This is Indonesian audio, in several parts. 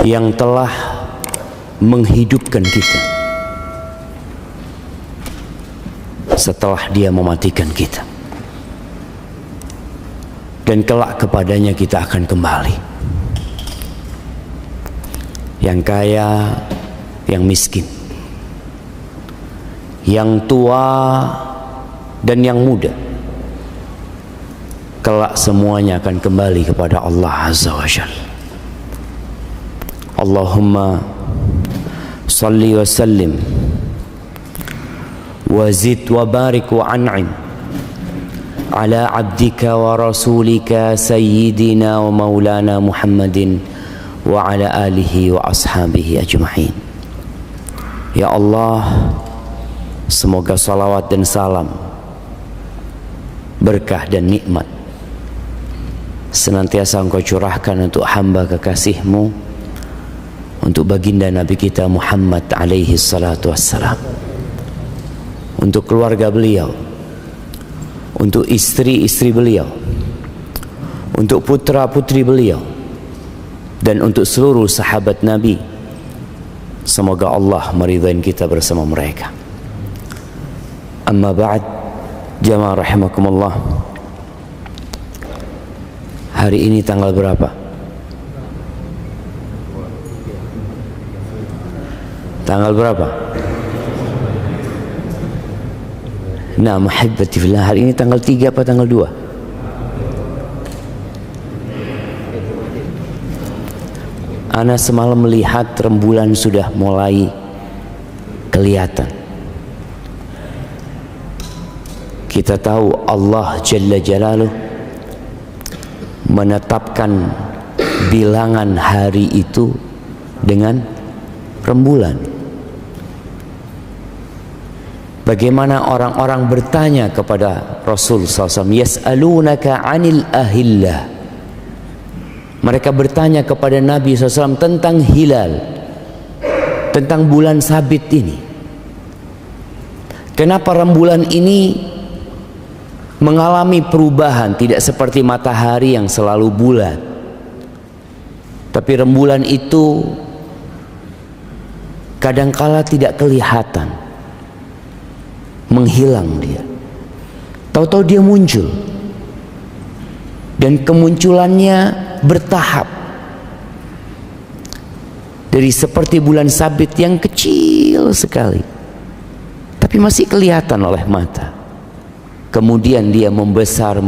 yang telah menghidupkan kita setelah Dia mematikan kita, dan kelak kepadanya kita akan kembali, yang kaya, yang miskin, yang tua dan yang muda, kelak semuanya akan kembali kepada Allah Azza wa Jalla. Allahumma salli wa sallim wa zid wa barik wa an'im ala abdika wa rasulika sayyidina wa maulana Muhammadin wa ala alihi wa ashabihi ajma'in. Ya Allah, semoga salawat dan salam, berkah dan nikmat senantiasa Engkau curahkan untuk hamba kekasih-Mu, untuk baginda Nabi kita Muhammad alaihi salatu wassalam, untuk keluarga beliau, untuk istri-istri beliau, untuk putra-putri beliau, dan untuk seluruh sahabat Nabi. Semoga Allah meridai kita bersama mereka. Amma ba'd, jamaah rahimakumullah. Hari ini tanggal berapa? Tanggal berapa? Nah, muhibbati fillah, hari ini tanggal 3 apa tanggal 2? Ana semalam melihat rembulan sudah mulai kelihatan. Kita tahu Allah Jalla Jalaluh menetapkan bilangan hari itu dengan rembulan. Bagaimana orang-orang bertanya kepada Rasul SAW, yas'alunaka 'anil ahillah. Mereka bertanya kepada Nabi SAW tentang hilal, tentang bulan sabit ini. Kenapa rembulan ini mengalami perubahan, tidak seperti matahari yang selalu bulat, tapi rembulan itu kadangkala tidak kelihatan, menghilang dia. Tahu-tahu dia muncul, dan kemunculannya bertahap. Dari seperti bulan sabit yang kecil sekali, tapi masih kelihatan oleh mata. Kemudian dia membesar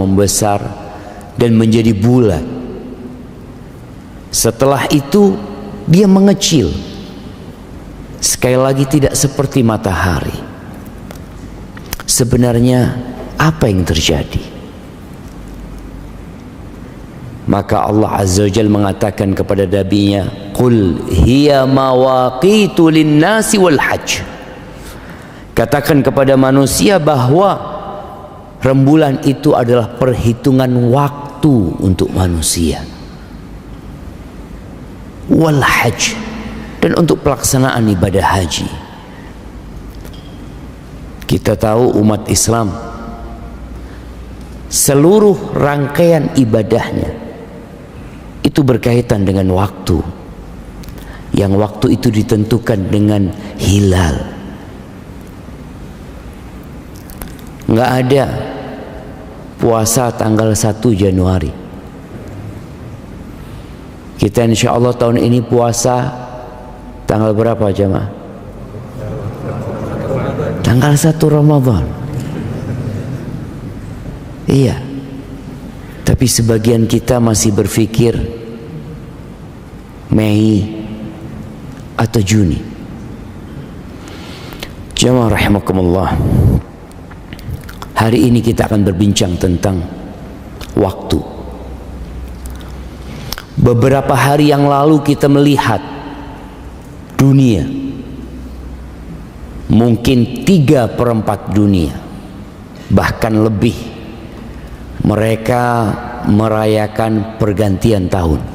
dan menjadi bulat. Setelah itu dia mengecil. Sekali lagi tidak seperti matahari. Sebenarnya apa yang terjadi? Maka Allah Azza wa Jalla mengatakan kepada Nabi-Nya, "Qul hiya mawaqitu lin-nasi wal hajj." Katakan kepada manusia bahwa rembulan itu adalah perhitungan waktu untuk manusia, wal hajj, dan untuk pelaksanaan ibadah haji. Kita tahu umat Islam seluruh rangkaian ibadahnya itu berkaitan dengan waktu, yang waktu itu ditentukan dengan hilal. Nggak ada puasa tanggal 1 Januari. Kita insya Allah tahun ini puasa tanggal berapa jemaah? Tanggal 1 Ramadan. Iya. Tapi sebagian kita masih berpikir Mei atau Juni. Jemaah rahimakumullah, hari ini kita akan berbincang tentang waktu. Beberapa hari yang lalu kita melihat dunia, mungkin 3/4 dunia, bahkan lebih, mereka merayakan pergantian tahun.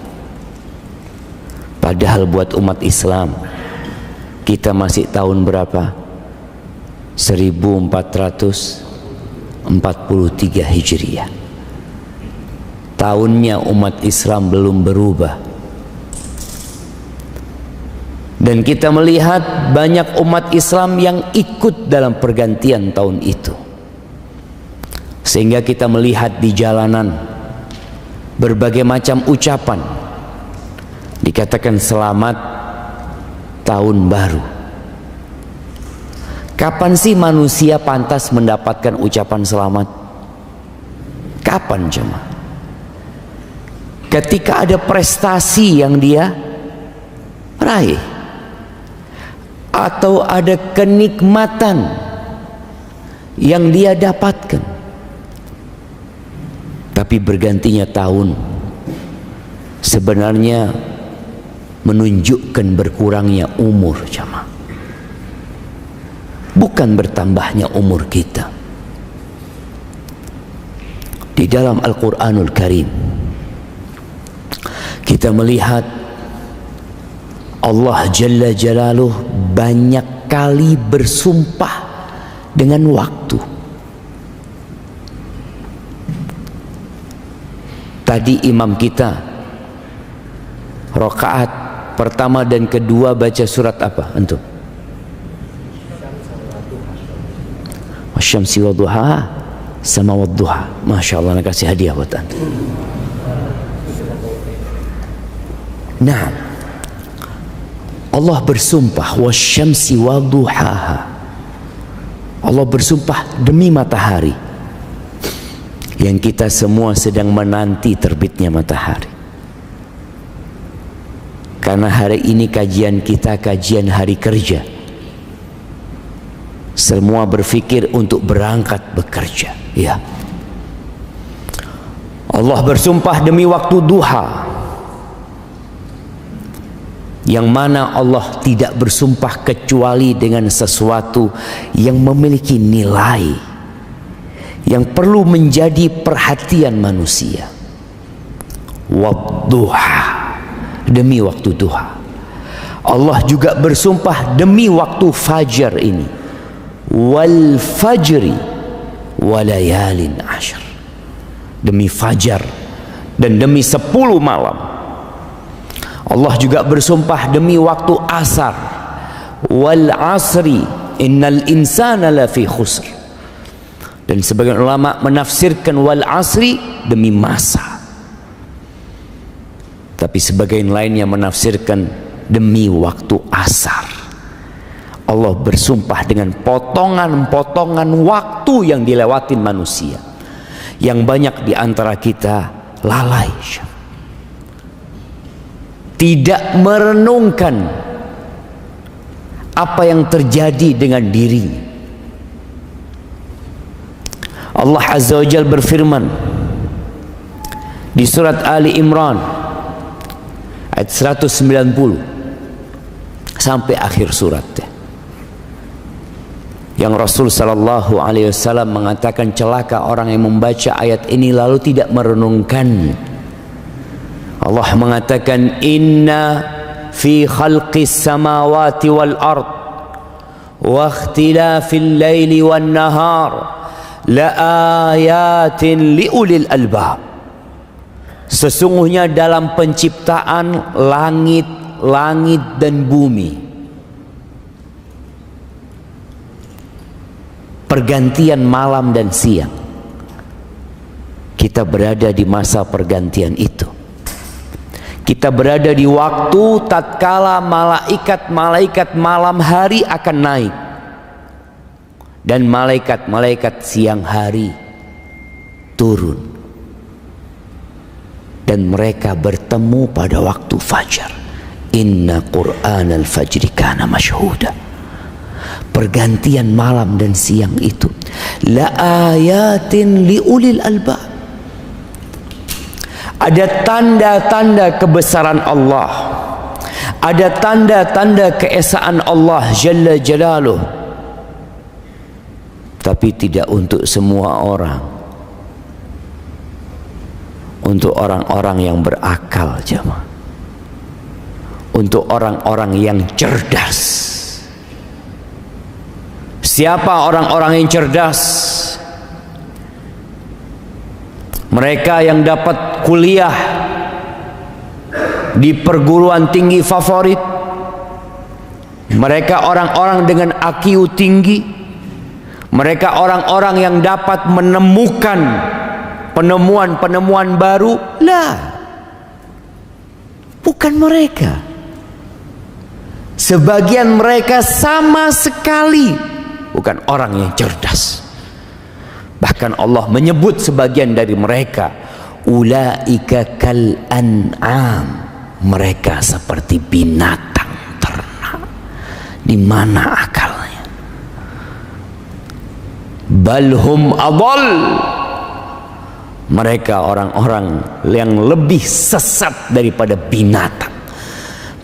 Padahal buat umat Islam, kita masih tahun berapa? 1443 Hijriah. Tahunnya umat Islam belum berubah. Dan kita melihat banyak umat Islam yang ikut dalam pergantian tahun itu. Sehingga kita melihat di jalanan berbagai macam ucapan. Dikatakan selamat tahun baru. Kapan sih manusia pantas mendapatkan ucapan selamat? Kapan jemaah? Ketika ada prestasi yang dia raih, atau ada kenikmatan yang dia dapatkan. Tapi bergantinya tahun sebenarnya menunjukkan berkurangnya umur jemaah, bukan bertambahnya umur kita. Di dalam Al-Quranul Karim kita melihat Allah Jalla Jalaluh banyak kali bersumpah dengan waktu. Tadi imam kita rakaat pertama dan kedua baca surat apa antum? Wasyamsi wadduha sama wadduha. Masya Allah, nak kasih hadiah buat antum. Nah, Allah bersumpah wasyamsi wadduhaha. Allah bersumpah demi matahari yang kita semua sedang menanti terbitnya matahari. Karena hari ini kajian kita kajian hari kerja. Semua berpikir untuk berangkat bekerja. Ya. Allah bersumpah demi waktu duha, yang mana Allah tidak bersumpah kecuali dengan sesuatu yang memiliki nilai yang perlu menjadi perhatian manusia. Wadduha, demi waktu duha. Allah juga bersumpah demi waktu fajar ini. Wal fajri walayalin ashar, demi fajar dan demi 10 malam. Allah juga bersumpah demi waktu asar. Wal asri innal insana lafi khusr. Dan sebagian ulama menafsirkan wal asri demi masa. Tapi sebagian lainnya menafsirkan demi waktu asar. Allah bersumpah dengan potongan-potongan waktu yang dilewatin manusia, yang banyak di antara kita lalai, tidak merenungkan apa yang terjadi dengan dirinya. Allah Azza wa Jalla berfirman di surat Ali Imran ayat 190 sampai akhir suratnya, yang Rasul sallallahu alaihi wasallam mengatakan celaka orang yang membaca ayat ini lalu tidak merenungkan. Allah mengatakan inna fi khalqis samawati wal ard wa ikhtilafil laili wan nahar la ayatin liulil albab. Sesungguhnya dalam penciptaan langit dan bumi, pergantian malam dan siang, kita berada di masa pergantian itu. Kita berada di waktu tatkala malaikat malam hari akan naik dan malaikat siang hari turun, dan mereka bertemu pada waktu fajar. Inna Qur'anal fajri kana mashhuda. Pergantian malam dan siang itu la ayatin liulil albab. Ada tanda-tanda kebesaran Allah, ada tanda-tanda keesaan Allah Jalla Jalaluh, tapi tidak untuk semua orang. Untuk orang-orang yang berakal jemaah, untuk orang-orang yang cerdas. Siapa orang-orang yang cerdas? Mereka yang dapat kuliah di perguruan tinggi favorit, Mereka orang-orang dengan IQ tinggi. Mereka orang-orang yang dapat menemukan penemuan-penemuan baru. Lah, bukan mereka. Sebagian mereka sama sekali bukan orang yang cerdas. Bahkan Allah menyebut sebagian dari mereka, ulaika kal an'am, mereka seperti binatang ternak. Di mana akalnya? Balhum adall, mereka orang-orang yang lebih sesat daripada binatang.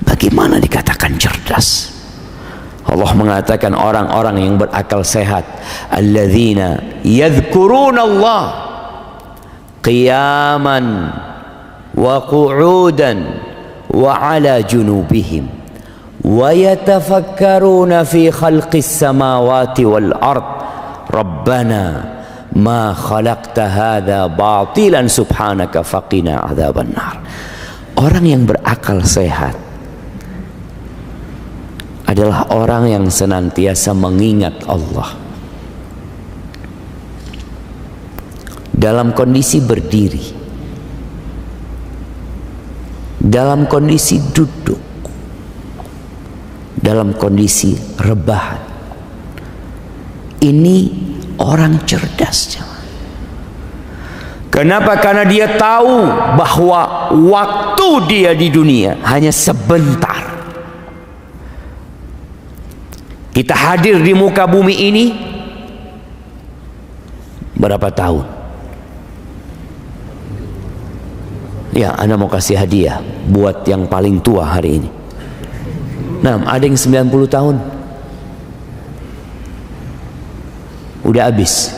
Bagaimana dikatakan cerdas? Allah mengatakan orang-orang yang berakal sehat, alladzina yadhkuruna Allah qiyaman wa qu'udan wa ala junubihim wa yatafakkaruna fi khalqis samawati wal ard rabbana ma khalaqta hadza batilan subhanaka faqina adzaban nar. Orang yang berakal sehat adalah orang yang senantiasa mengingat Allah dalam kondisi berdiri, dalam kondisi duduk, dalam kondisi rebahan. Ini orang cerdas. Kenapa? Karena dia tahu bahwa waktu dia di dunia hanya sebentar. Kita hadir di muka bumi ini berapa tahun? Ya, Anda mau kasih hadiah buat yang paling tua hari ini. Nah, ada yang 90 tahun. Udah habis.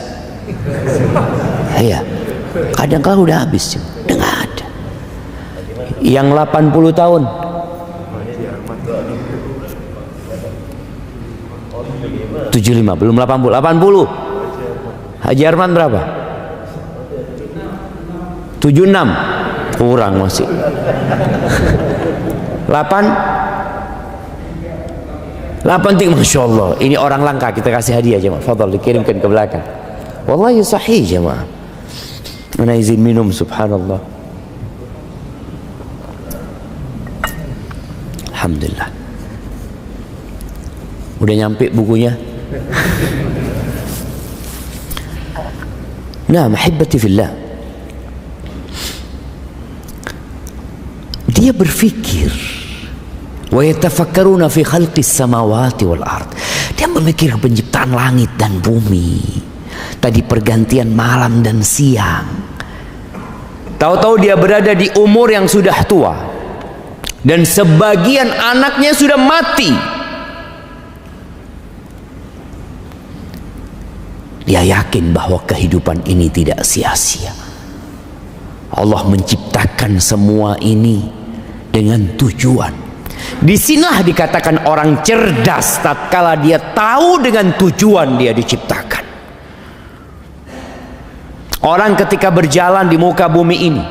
Iya. Kadang-kadang udah habis. Udah nggak ada. Yang 80 tahun. 75, belum 80. 80. Haji Arman berapa? 76. Kurang masih. 8 Masya Allah. Ini orang langka, kita kasih hadiah jemaah. Fadal, dikirimkan ke belakang. Wallahi sahih jemaah. Mana izin minum, subhanallah. Alhamdulillah. Udah nyampe bukunya. Nah, mahibbati fillah. Dia berfikir, wa yatafakkaruna fi khalqis samawati wal ard. Dia memikir penciptaan langit dan bumi. Tadi pergantian malam dan siang. Tahu-tahu dia berada di umur yang sudah tua. Dan sebagian anaknya sudah mati. Dia yakin bahwa kehidupan ini tidak sia-sia. Allah menciptakan semua ini dengan tujuan. Disinilah dikatakan orang cerdas tatkala dia tahu dengan tujuan dia diciptakan. Orang ketika berjalan di muka bumi ini,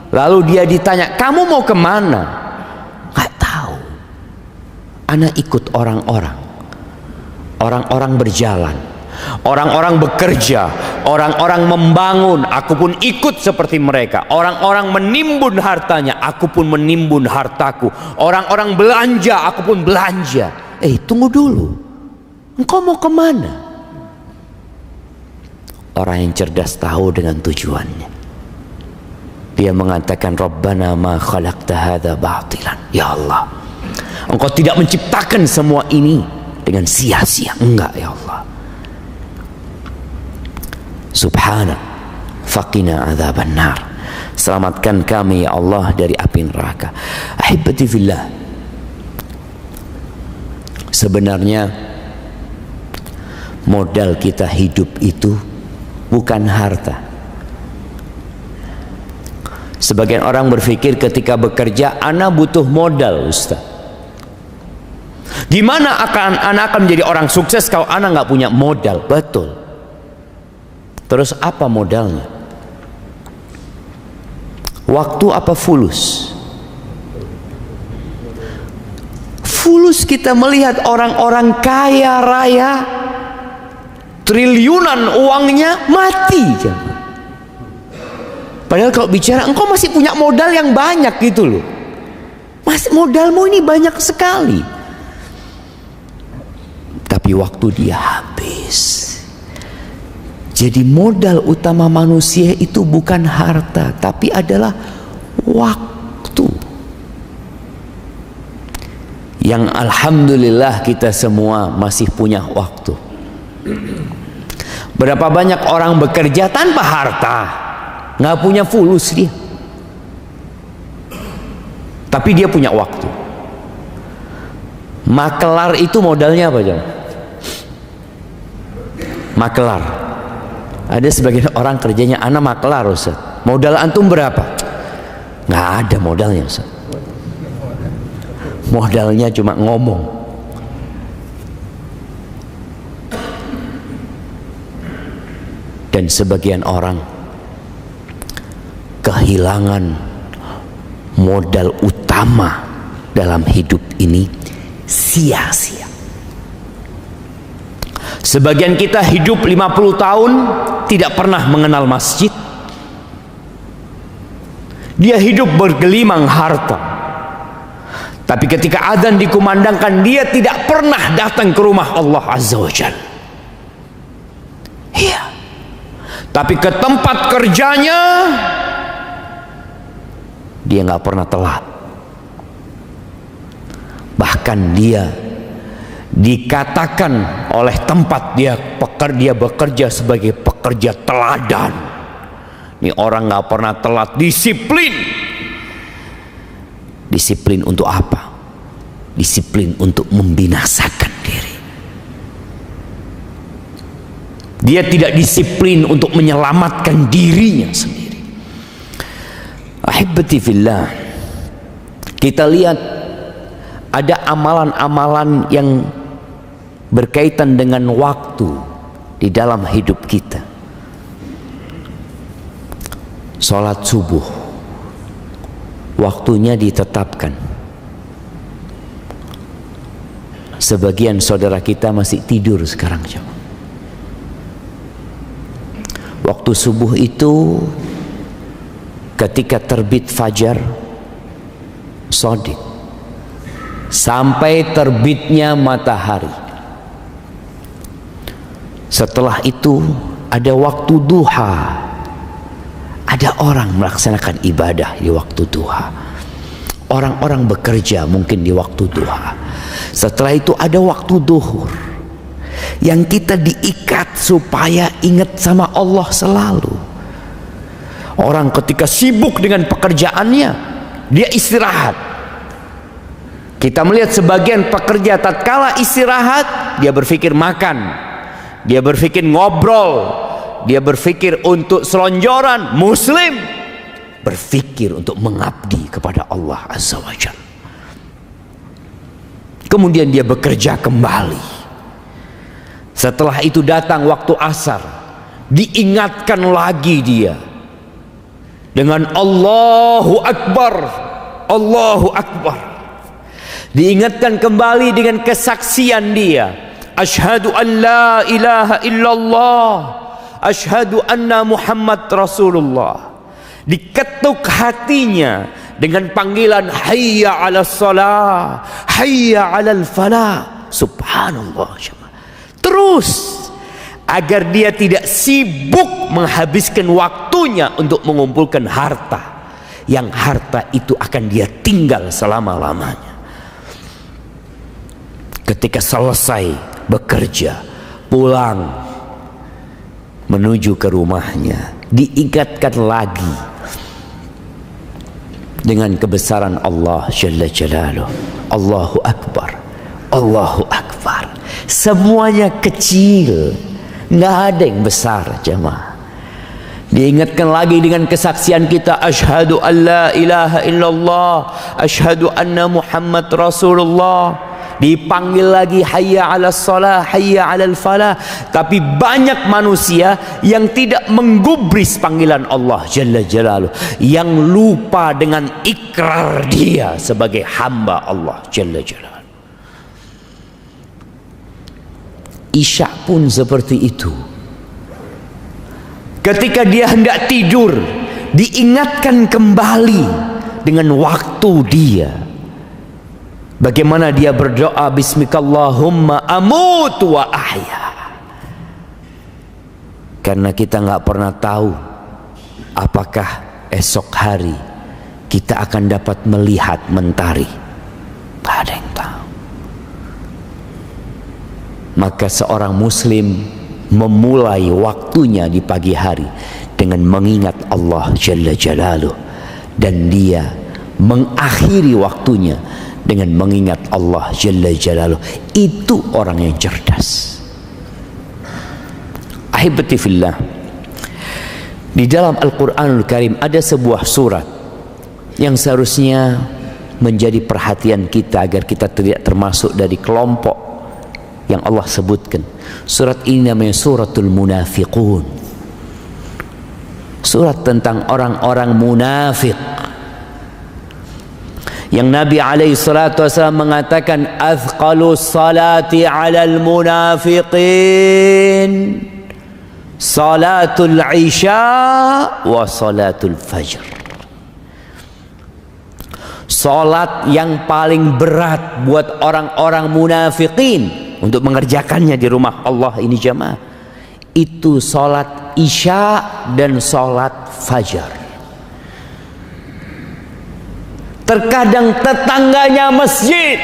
lalu dia ditanya, kamu mau kemana? Gak tahu. Anak ikut orang-orang. Orang-orang berjalan, orang-orang bekerja, orang-orang membangun, aku pun ikut seperti mereka. Orang-orang menimbun hartanya, aku pun menimbun hartaku. Orang-orang belanja, aku pun belanja. Tunggu dulu, engkau mau kemana? Orang yang cerdas tahu dengan tujuannya. Dia mengatakan, Rabbana ma khalaqta hadza batilan. Ya Allah, engkau tidak menciptakan semua ini dengan sia-sia. Enggak ya Allah. Subhanak faqina adzaban nar. Selamatkan kami ya Allah dari api neraka. Ahibati fillah. Sebenarnya modal kita hidup itu bukan harta. Sebagian orang berpikir ketika bekerja, ana butuh modal, Ustaz. Gimana anak akan menjadi orang sukses kalau ana nggak punya modal? Betul. Terus apa modalnya? Waktu apa fulus? Fulus kita melihat orang-orang kaya raya, triliunan uangnya mati. Padahal kalau bicara engkau masih punya modal yang banyak gitu loh. Masih modalmu ini banyak sekali. Tapi waktu dia habis. Jadi modal utama manusia itu bukan harta, tapi adalah waktu. Yang alhamdulillah kita semua masih punya waktu. Berapa banyak orang bekerja tanpa harta, nggak punya fulus dia, tapi dia punya waktu. Makelar itu modalnya apa aja? Makelar. Ada sebagian orang kerjanya anak makelar, Ustaz. Modal antum berapa? Nggak ada modalnya, Ustaz. Modalnya cuma ngomong. Dan sebagian orang kehilangan modal utama dalam hidup ini, sia-sia. Sebagian kita hidup 50 tahun tidak pernah mengenal masjid. Dia hidup bergelimang harta. Tapi ketika adzan dikumandangkan, dia tidak pernah datang ke rumah Allah Azza wa Jalla. Iya. Tapi ke tempat kerjanya, dia nggak pernah telat. Bahkan dia dikatakan oleh tempat dia bekerja sebagai pekerja teladan. Ini orang nggak pernah telat, disiplin. Disiplin untuk apa? Disiplin untuk membinasakan diri. Dia tidak disiplin untuk menyelamatkan dirinya sendiri. Ahibati fillah, kita lihat ada amalan-amalan yang berkaitan dengan waktu di dalam hidup kita. Salat subuh, waktunya ditetapkan. Sebagian saudara kita masih tidur sekarang. Waktu subuh itu ketika terbit fajar shadiq sampai terbitnya matahari. Setelah itu ada waktu duha. Ada orang melaksanakan ibadah di waktu duha. Orang-orang bekerja mungkin di waktu duha. Setelah itu ada waktu duhur, yang kita diikat supaya ingat sama Allah selalu. Orang ketika sibuk dengan pekerjaannya, dia istirahat. Kita melihat sebagian pekerja tatkala istirahat, dia berpikir makan, dia berpikir ngobrol, dia berpikir untuk selonjoran. Muslim berpikir untuk mengabdi kepada Allah Azza wa Jalla. Kemudian dia bekerja kembali. Setelah itu datang waktu asar, diingatkan lagi dia dengan Allahu Akbar, Allahu Akbar. Diingatkan kembali dengan kesaksian dia, asyhadu an la ilaha illallah, asyhadu anna Muhammad Rasulullah. Diketuk hatinya dengan panggilan hayya 'alas shalah, hayya 'alal falah. Subhanallah. Terus agar dia tidak sibuk menghabiskan waktunya untuk mengumpulkan harta, yang harta itu akan dia tinggal selama-lamanya. Ketika selesai bekerja, pulang menuju ke rumahnya, diingatkan lagi dengan kebesaran Allah Jalla Jalaluh. Allahu Akbar, Allahu Akbar. Semuanya kecil, nggak ada yang besar, jemaah. Diingatkan lagi dengan kesaksian kita, asyhadu an la ilaha illallah, asyhadu anna Muhammad Rasulullah. Dipanggil lagi hayya 'alas shalah, hayya 'alal falah. Tapi banyak manusia yang tidak menggubris panggilan Allah Jalla Jalaluh, yang lupa dengan ikrar dia sebagai hamba Allah Jalla Jalaluh. Isya pun seperti itu. Ketika dia hendak tidur, diingatkan kembali dengan waktu dia. Bagaimana dia berdoa, Bismikallahumma amutu wa ahya. Karena kita nggak pernah tahu apakah esok hari kita akan dapat melihat mentari. Nggak ada yang tahu. Maka seorang muslim memulai waktunya di pagi hari dengan mengingat Allah Jalla Jalaluh, dan dia mengakhiri waktunya dengan mengingat Allah Jalla Jalaluh. Itu orang yang cerdas. Ahibati fillah, di dalam Al-Quranul Karim ada sebuah surat yang seharusnya menjadi perhatian kita agar kita tidak termasuk dari kelompok yang Allah sebutkan. Surat ini namanya Suratul Munafiqun. Surat tentang orang-orang munafik, yang Nabi alaihi salatu wasallam mengatakan, azqalu salati alal munafiqin salatul isya wa salatul fajr. Salat yang paling berat buat orang-orang munafikin untuk mengerjakannya di rumah Allah ini jamaah, itu salat isya dan salat fajar. Terkadang tetangganya masjid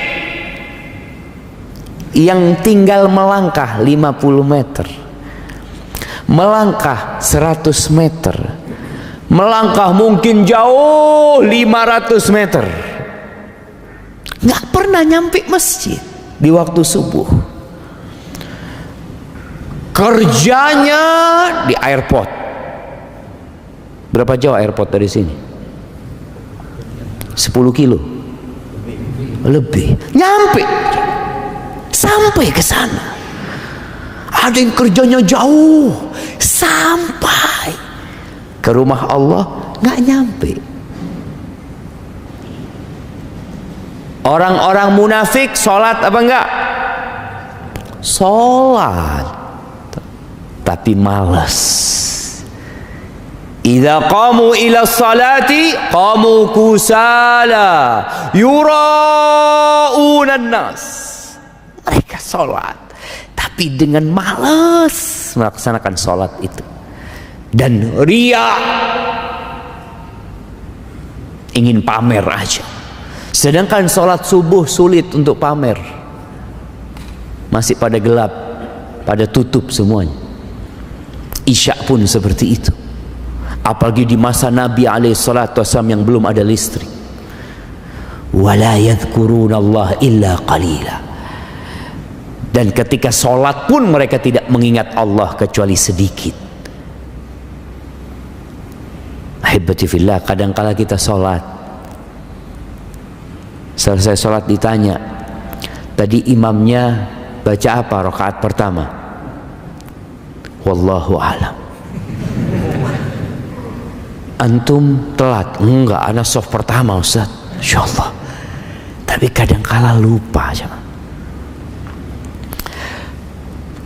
yang tinggal melangkah 50 meter, melangkah 100 meter, melangkah mungkin jauh 500 meter, nggak pernah nyampe masjid di waktu subuh. Kerjanya di airport. Berapa jauh airport dari sini? 10 kilo lebih, nyampe sampai ke sana. Ada yang kerjanya jauh, sampai ke rumah Allah nggak nyampe. Orang-orang munafik sholat apa enggak? Sholat, tapi malas. Idza qamu ila salati qamu kusala yura'unan nas. Mereka sholat tapi dengan malas melaksanakan sholat itu, dan ria, ingin pamer aja. Sedangkan sholat subuh sulit untuk pamer, masih pada gelap, pada tutup semuanya. Isya pun seperti itu, apalagi di masa Nabi SAW yang belum ada listrik. Wala yadhkurunallaha illa qalila. Dan ketika sholat pun mereka tidak mengingat Allah kecuali sedikit. Ahibati fillah, kadangkala kita sholat, selesai sholat ditanya, tadi imamnya baca apa rakaat pertama? Wallahu a'lam. Antum telat? Enggak, ana soft pertama Ustaz. Insyaallah. Tapi kadangkala lupa.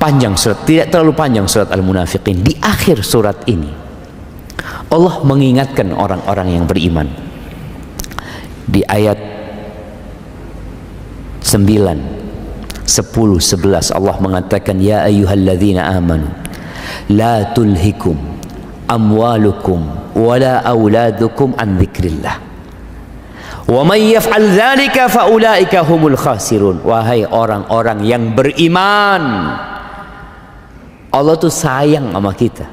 Panjang surat, tidak terlalu panjang surat Al-Munafiqin. Di akhir surat ini Allah mengingatkan orang-orang yang beriman. Di ayat 9, 10, 11 Allah mengatakan, ya ayyuhalladzina amanu la tulhikum amwalukum wala auladukum an dzikrillah wa man yaf'al dzalika fa ulaika humul khasirun. Wahai orang-orang yang beriman, Allah tuh sayang sama kita.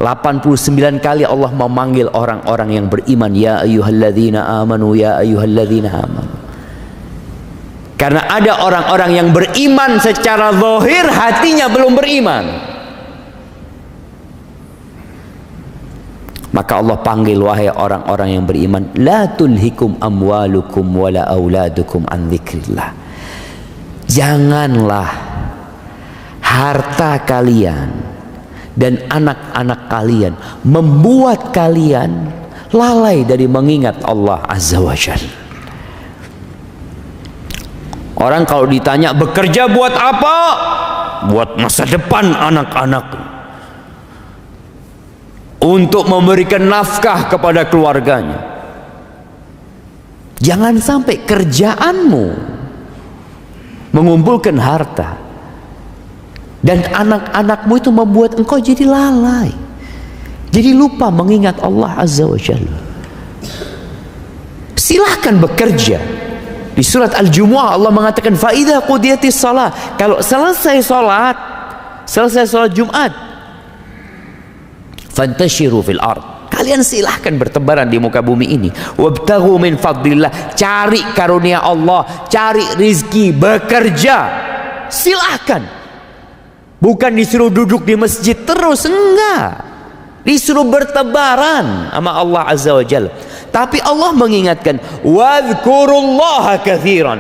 89 kali Allah memanggil orang-orang yang beriman, ya ayyuhalladzina amanu, ya ayyuhalladzina amanu. Karena ada orang-orang yang beriman secara zahir, hatinya belum beriman. Maka Allah panggil, wahai orang-orang yang beriman, la tulhikum amwalukum wala auladukum an dzikrillah. Janganlah harta kalian dan anak-anak kalian membuat kalian lalai dari mengingat Allah Azza wa Jalla. Orang kalau ditanya bekerja buat apa? Buat masa depan anak-anak, untuk memberikan nafkah kepada keluarganya. Jangan sampai kerjaanmu mengumpulkan harta dan anak-anakmu itu membuat engkau jadi lalai, jadi lupa mengingat Allah Azza wa Jalla. Silahkan bekerja. Di surat Al-Jumu'ah Allah mengatakan fa idza qudiyatis shalah, kalau selesai salat Jumat, fantashiru fil ard, kalian silahkan bertebaran di muka bumi ini, wabtaghu min fadlillah, cari karunia Allah, cari rizki, bekerja. Silahkan, bukan disuruh duduk di masjid terus, enggak, disuruh bertebaran sama Allah Azza wa Jalla. Tapi Allah mengingatkan, wadhkurullaha katsiran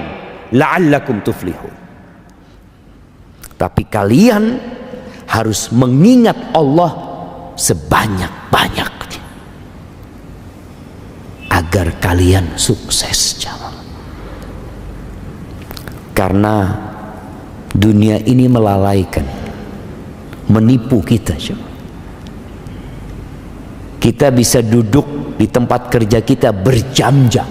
la'allakum tuflihun. Tapi kalian harus mengingat Allah sebanyak-banyaknya agar kalian sukses. Karena dunia ini melalaikan, menipu kita. Kita bisa duduk di tempat kerja kita berjam-jam,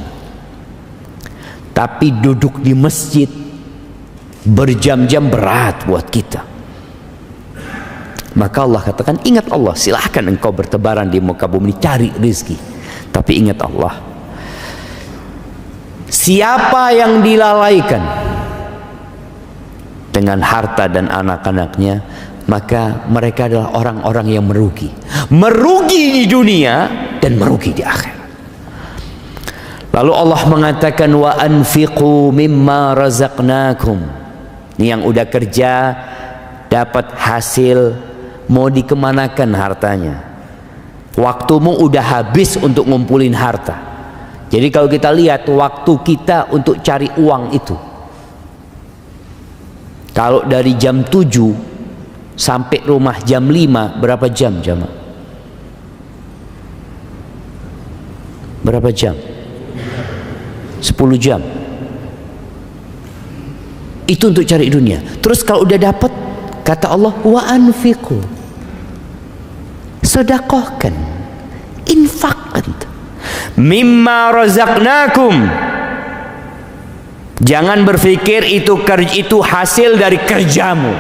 tapi duduk di masjid berjam-jam berat buat kita. Maka Allah katakan, ingat Allah, silahkan engkau bertebaran di muka bumi cari rezeki, tapi ingat Allah. Siapa yang dilalaikan dengan harta dan anak-anaknya, maka mereka adalah orang-orang yang merugi di dunia dan merugi di akhirat. Lalu Allah mengatakan, wa anfiqu mimma razaqnakum. Ini yang udah kerja dapat hasil, mau dikemanakan hartanya? Waktumu udah habis untuk ngumpulin harta. Jadi kalau kita lihat waktu kita untuk cari uang itu, kalau dari jam 7 sampai rumah jam 5, berapa jam jamaah? Berapa jam? 10 jam. Itu untuk cari dunia. Terus kalau udah dapat, kata Allah, wa anfiqu, sedekahkan, infakkan mimma razaqnakum. Jangan berpikir itu hasil dari kerjamu.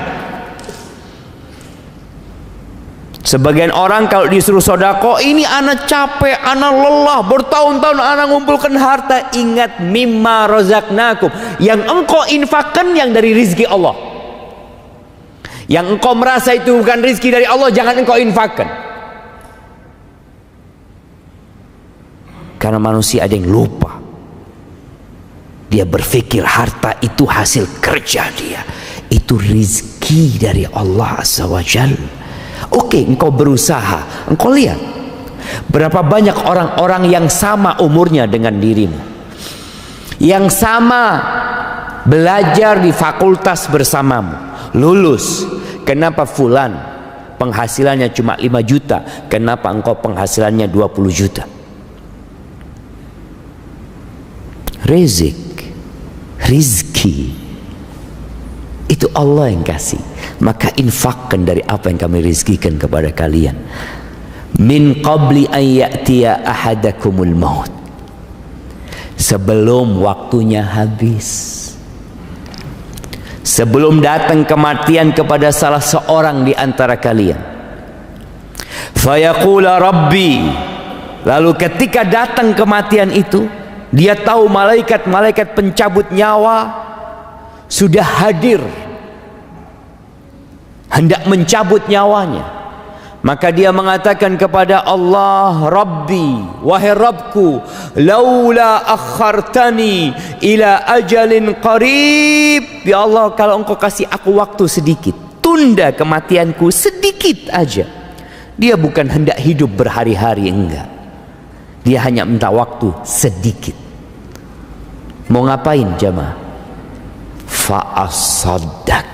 Sebagian orang kalau disuruh sodako, ini anak capek, anak lelah, bertahun-tahun anak ngumpulkan harta. Ingat, mimma razaqnakum, yang engkau infakkan yang dari rizki Allah. Yang engkau merasa itu bukan rizki dari Allah, jangan engkau infakkan. Karena manusia ada yang lupa. Dia berpikir harta itu hasil kerja dia, itu rizki dari Allah Azza wa Jalla. Oke, engkau berusaha, engkau lihat berapa banyak orang-orang yang sama umurnya dengan dirimu, yang sama belajar di fakultas bersamamu, lulus. Kenapa fulan penghasilannya cuma 5 juta, kenapa engkau penghasilannya 20 juta? Rizki itu Allah yang kasih, maka infakkan dari apa yang kami rizkikan kepada kalian. Min qabli an ya'tiya ahadakumul maut, sebelum waktunya habis, sebelum datang kematian kepada salah seorang di antara kalian. Fayaqula rabbi, lalu ketika datang kematian itu, dia tahu malaikat-malaikat pencabut nyawa sudah hadir, hendak mencabut nyawanya. Maka dia mengatakan kepada Allah, Rabbi, wahai Rabbku, laula akhartani ila ajalin qarib. Ya Allah, kalau engkau kasih aku waktu sedikit, tunda kematianku sedikit aja. Dia bukan hendak hidup berhari-hari, enggak. Dia hanya minta waktu sedikit. Mau ngapain jamaah? Fa'asaddaq,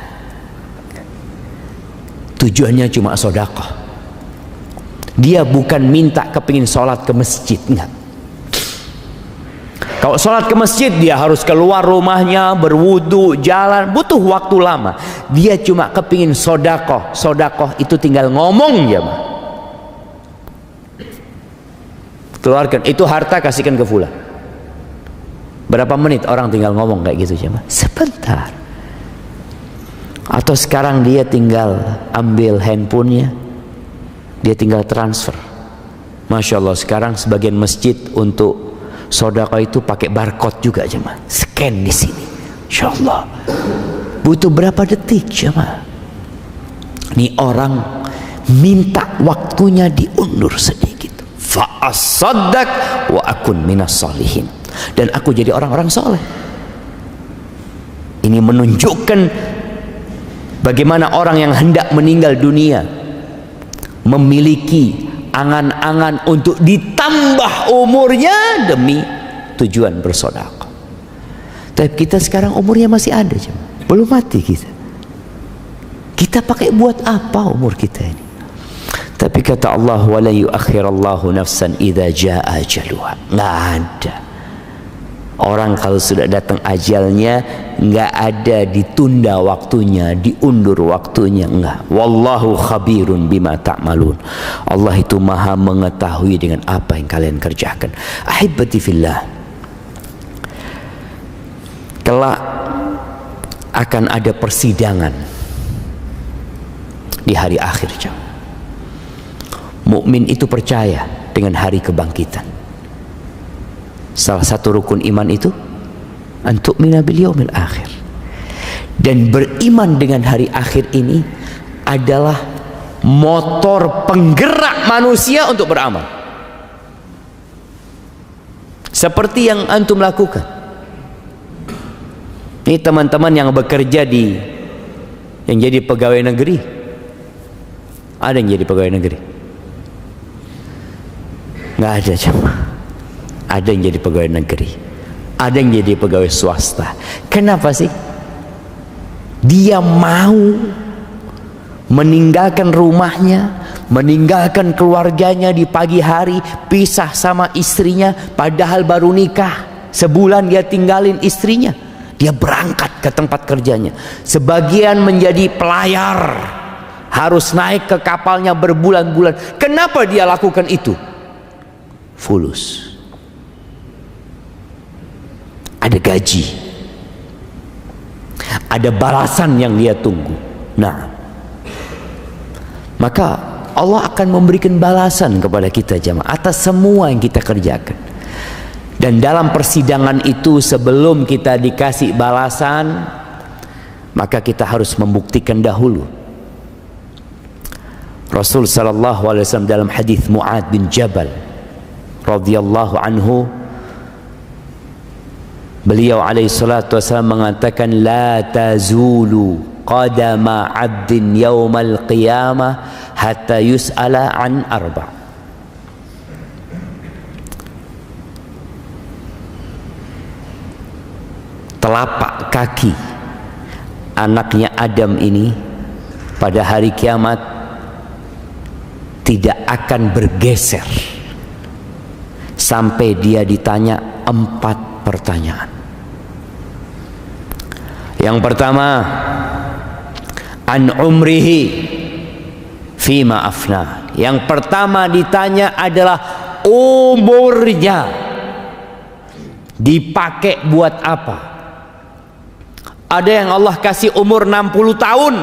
tujuannya cuma sedekah. Dia bukan minta kepingin sholat ke masjid, enggak. Kalau sholat ke masjid, dia harus keluar rumahnya, berwudu, jalan, butuh waktu lama. Dia cuma kepingin sodakoh. Sodakoh itu tinggal ngomong ya, mah. Keluarkan itu harta, kasihkan ke fulan. Berapa menit orang tinggal ngomong kayak gitu, jemaah? Sebentar. Atau sekarang dia tinggal ambil handphonenya, dia tinggal transfer. Masya Allah, sekarang sebagian masjid untuk sedekah itu pakai barcode juga, jemaah. Scan di sini. Insya Allah. Butuh berapa detik, jemaah? Ini orang minta waktunya diundur sedikit. Fa'asaddaq wa akun minas salihin. Dan aku jadi orang-orang soleh. Ini menunjukkan bagaimana orang yang hendak meninggal dunia memiliki angan-angan untuk ditambah umurnya demi tujuan bersedekah. Tapi kita sekarang umurnya masih ada, belum mati kita. Kita pakai buat apa umur kita ini? Tapi kata Allah, wala yuakhirallahu nafsan idza jaa ajaluha. Nggak ada. Orang kalau sudah datang ajalnya, nggak ada ditunda waktunya, diundur waktunya, enggak. Wallahu khabirun bima ta'malun. Allah itu maha mengetahui dengan apa yang kalian kerjakan. Ahibati fillah, kelak akan ada persidangan di hari akhir. Mukmin itu percaya dengan hari kebangkitan. Salah satu rukun iman itu antu'mina bil yaumil akhir. Dan beriman dengan hari akhir ini adalah motor penggerak manusia untuk beramal. Seperti yang antum lakukan. Ini teman-teman yang bekerja yang jadi pegawai negeri. Ada yang jadi pegawai negeri? Nggak ada, jemaah. Ada yang jadi pegawai negeri, ada yang jadi pegawai swasta. Kenapa sih? Dia mau meninggalkan rumahnya, meninggalkan keluarganya di pagi hari, pisah sama istrinya, padahal baru nikah. Sebulan dia tinggalin istrinya, dia berangkat ke tempat kerjanya. Sebagian menjadi pelayar, harus naik ke kapalnya berbulan-bulan. Kenapa dia lakukan itu? Fulus. Ada gaji, ada balasan yang dia tunggu. Nah, maka Allah akan memberikan balasan kepada kita, jemaah, atas semua yang kita kerjakan. Dan dalam persidangan itu, sebelum kita dikasih balasan, maka kita harus membuktikan dahulu. Rasul sallallahu alaihi wasallam dalam hadis Mu'ad bin Jabal radhiyallahu anhu, beliau alaihi salatu wasallam mengatakan, la tazulu qadama 'abdin yaumal qiyamah hatta yus'ala an arba'. Telapak kaki anaknya Adam ini pada hari kiamat tidak akan bergeser sampai dia ditanya 4 pertanyaan. Yang pertama, an umrihi fima afna. Yang pertama ditanya adalah umurnya dipakai buat apa. Ada yang Allah kasih umur 60 tahun.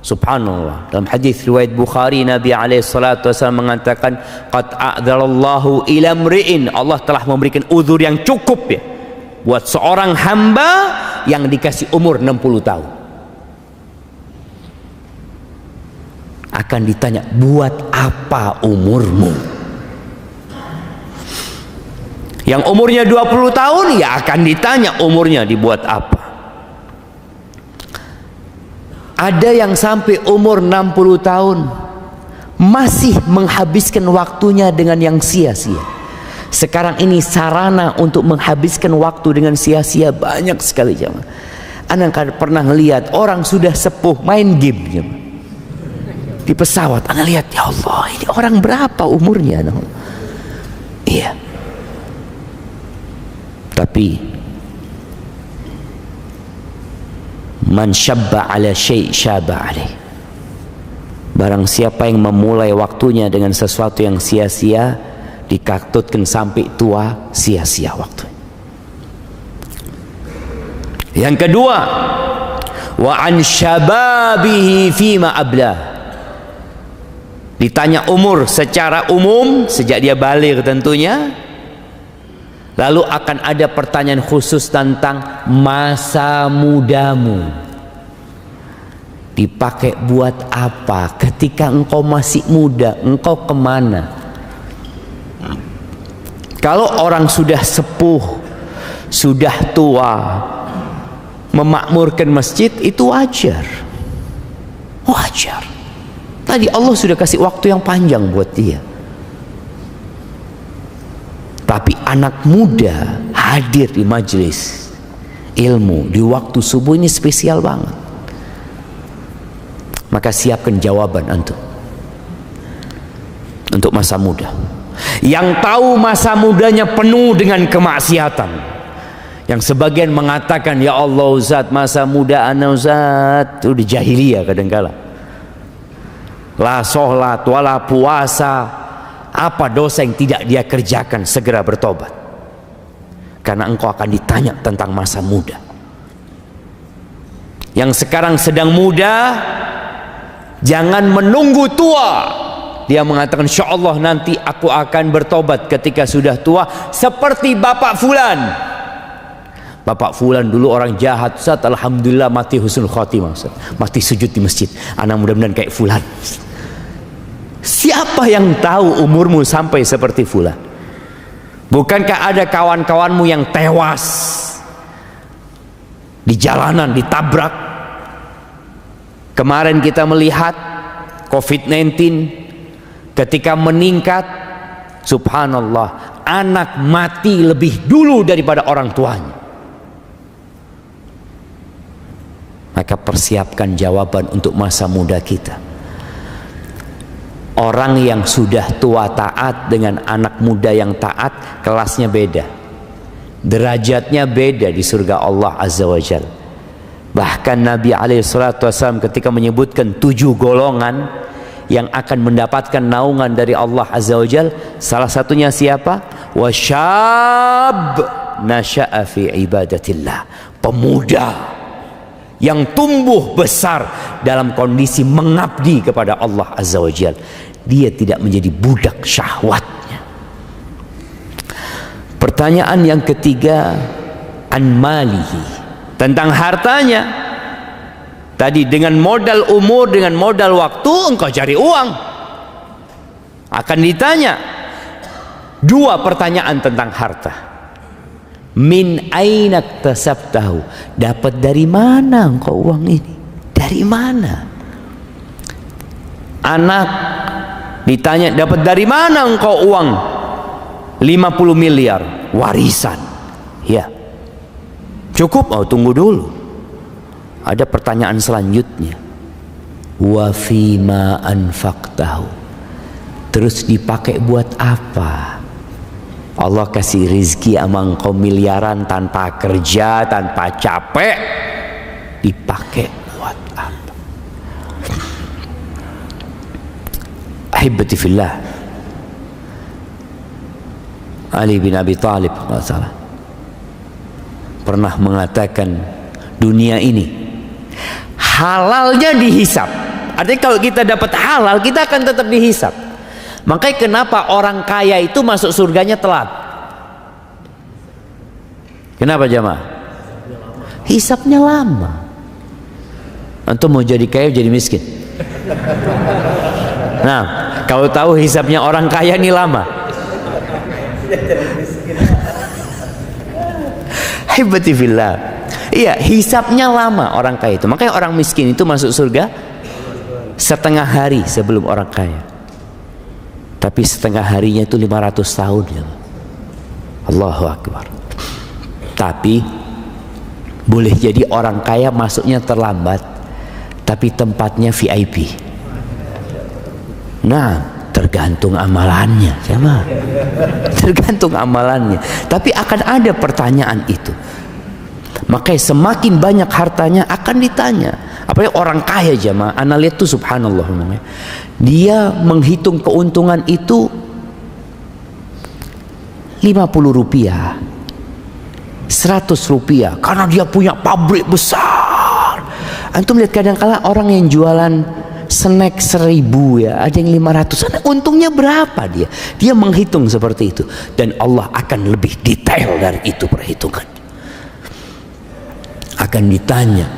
Subhanallah. Dalam hadis riwayat Bukhari, Nabi alaihi salatu wasallam mengatakan, qad a'dzalallahu ila mri'in. Allah telah memberikan uzur yang cukup ya buat seorang hamba yang dikasih umur 60 tahun. Akan ditanya, buat apa umurmu? Yang umurnya 20 tahun ya akan ditanya umurnya dibuat apa. Ada yang sampai umur 60 tahun masih menghabiskan waktunya dengan yang sia-sia. Sekarang ini sarana untuk menghabiskan waktu dengan sia-sia banyak sekali, jemaah. Anda kan pernah ngelihat orang sudah sepuh main game, jemaah, di pesawat. Anda lihat, ya Allah, ini orang berapa umurnya? Iya. Tapi man syabba ala syai' syaba alaih. Barang siapa yang memulai waktunya dengan sesuatu yang sia-sia, dikatutkan sampai tua sia-sia waktu. Yang kedua, wa an syababihi fima ablah. Ditanya umur secara umum sejak dia baligh tentunya. Lalu akan ada pertanyaan khusus tentang masa mudamu. Dipakai buat apa? Ketika engkau masih muda, engkau kemana? Kalau orang sudah sepuh, sudah tua, memakmurkan masjid, itu wajar. Wajar. Tadi Allah sudah kasih waktu yang panjang buat dia. Tapi anak muda hadir di majelis ilmu di waktu subuh ini spesial banget. Maka siapkan jawaban antum untuk masa muda. Yang tahu masa mudanya penuh dengan kemaksiatan. Yang sebagian mengatakan, ya Allah Ustaz, masa muda ana Ustaz itu di jahiliyah kadang-kala. La sholat wala puasa. Apa dosa yang tidak dia kerjakan, segera bertobat. Karena engkau akan ditanya tentang masa muda. Yang sekarang sedang muda, jangan menunggu tua. Dia mengatakan, insya Allah nanti aku akan bertobat ketika sudah tua, seperti Bapak Fulan. Bapak Fulan dulu orang jahat Ustaz, alhamdulillah mati husnul khotimah Ustaz. Mati sujud di masjid. Anak mudah-mudahan kayak Fulan. Siapa yang tahu umurmu sampai seperti Fulan? Bukankah ada kawan-kawanmu yang tewas di jalanan, ditabrak? Kemarin kita melihat COVID-19 ketika meningkat, subhanallah, anak mati lebih dulu daripada orang tuanya. Maka persiapkan jawaban untuk masa muda kita. Orang yang sudah tua taat dengan anak muda yang taat, kelasnya beda, derajatnya beda di surga Allah Azza wa Jalla. Bahkan Nabi SAW ketika menyebutkan 7 golongan yang akan mendapatkan naungan dari Allah Azza wa Jalla, salah satunya siapa? Wasyab nasya'a fi ibadatillah. Pemuda yang tumbuh besar dalam kondisi mengabdi kepada Allah Azza wa Jalla. Dia tidak menjadi budak syahwatnya. Pertanyaan yang ketiga, an malihi, tentang hartanya. Tadi dengan modal umur, dengan modal waktu, engkau cari uang. Akan ditanya 2 pertanyaan tentang harta. Min aina tasabtahu, dapat dari mana engkau uang ini? Dari mana? Anak ditanya, dapat dari mana engkau uang 50 miliar warisan? Ya, cukup? Oh, tunggu dulu, ada pertanyaan selanjutnya. Wa fima anfaqtahu, terus dipakai buat apa? Allah kasih rizki sama engkau miliaran tanpa kerja, tanpa capek, dipakai buat apa? Ahibati fillah, Ali bin Abi Thalib pernah mengatakan, dunia ini halalnya dihisap. Artinya kalau kita dapat halal, kita akan tetap dihisap. Makanya kenapa orang kaya itu masuk surganya telat? Kenapa jamaah? Hisapnya lama. Antum mau jadi kaya, jadi miskin. Nah, kalau tahu hisapnya orang kaya ini lama. Hibati fillah. Iya, hisapnya lama orang kaya itu. Makanya orang miskin itu masuk surga setengah hari sebelum orang kaya. Tapi setengah harinya itu 500 tahun ya. Allahu Akbar. Tapi boleh jadi orang kaya masuknya terlambat, tapi tempatnya VIP. Nah, Tergantung amalannya, jemaah. Tergantung amalannya. Tapi akan ada pertanyaan itu. Makanya semakin banyak hartanya akan ditanya. Apalagi orang kaya, jemaah. Ana lihat tuh subhanallah, dia menghitung keuntungan itu 50 rupiah, 100 rupiah, karena dia punya pabrik besar. Antum lihat kadang-kala orang yang jualan snack 1000 ya, ada yang 500, untungnya berapa dia? Dia menghitung seperti itu, dan Allah akan lebih detail dari itu perhitungan. Akan ditanya,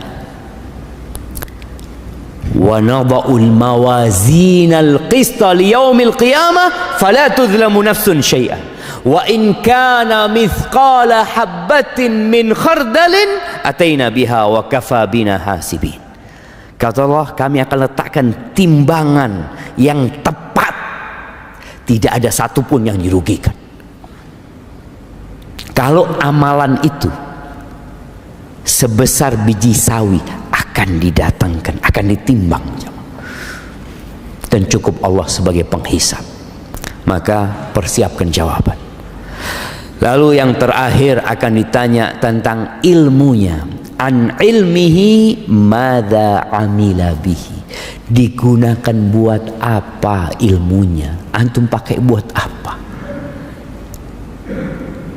wa nada'ul mawazinal qista liyaumil qiyamah fala tuzlamu nafsun syai'an wa in kana mithqala habbatin min khardalin ataina biha wa kafa bina hasibin. Kata Allah, kami akan letakkan timbangan yang tepat, tidak ada satupun yang dirugikan. Kalau amalan itu sebesar biji sawi akan didatangkan, akan ditimbang, dan cukup Allah sebagai penghisab. Maka persiapkan jawaban. Lalu yang terakhir akan ditanya tentang ilmunya. An ilmihi madza amila bihi. Digunakan buat apa ilmunya? Antum pakai buat apa?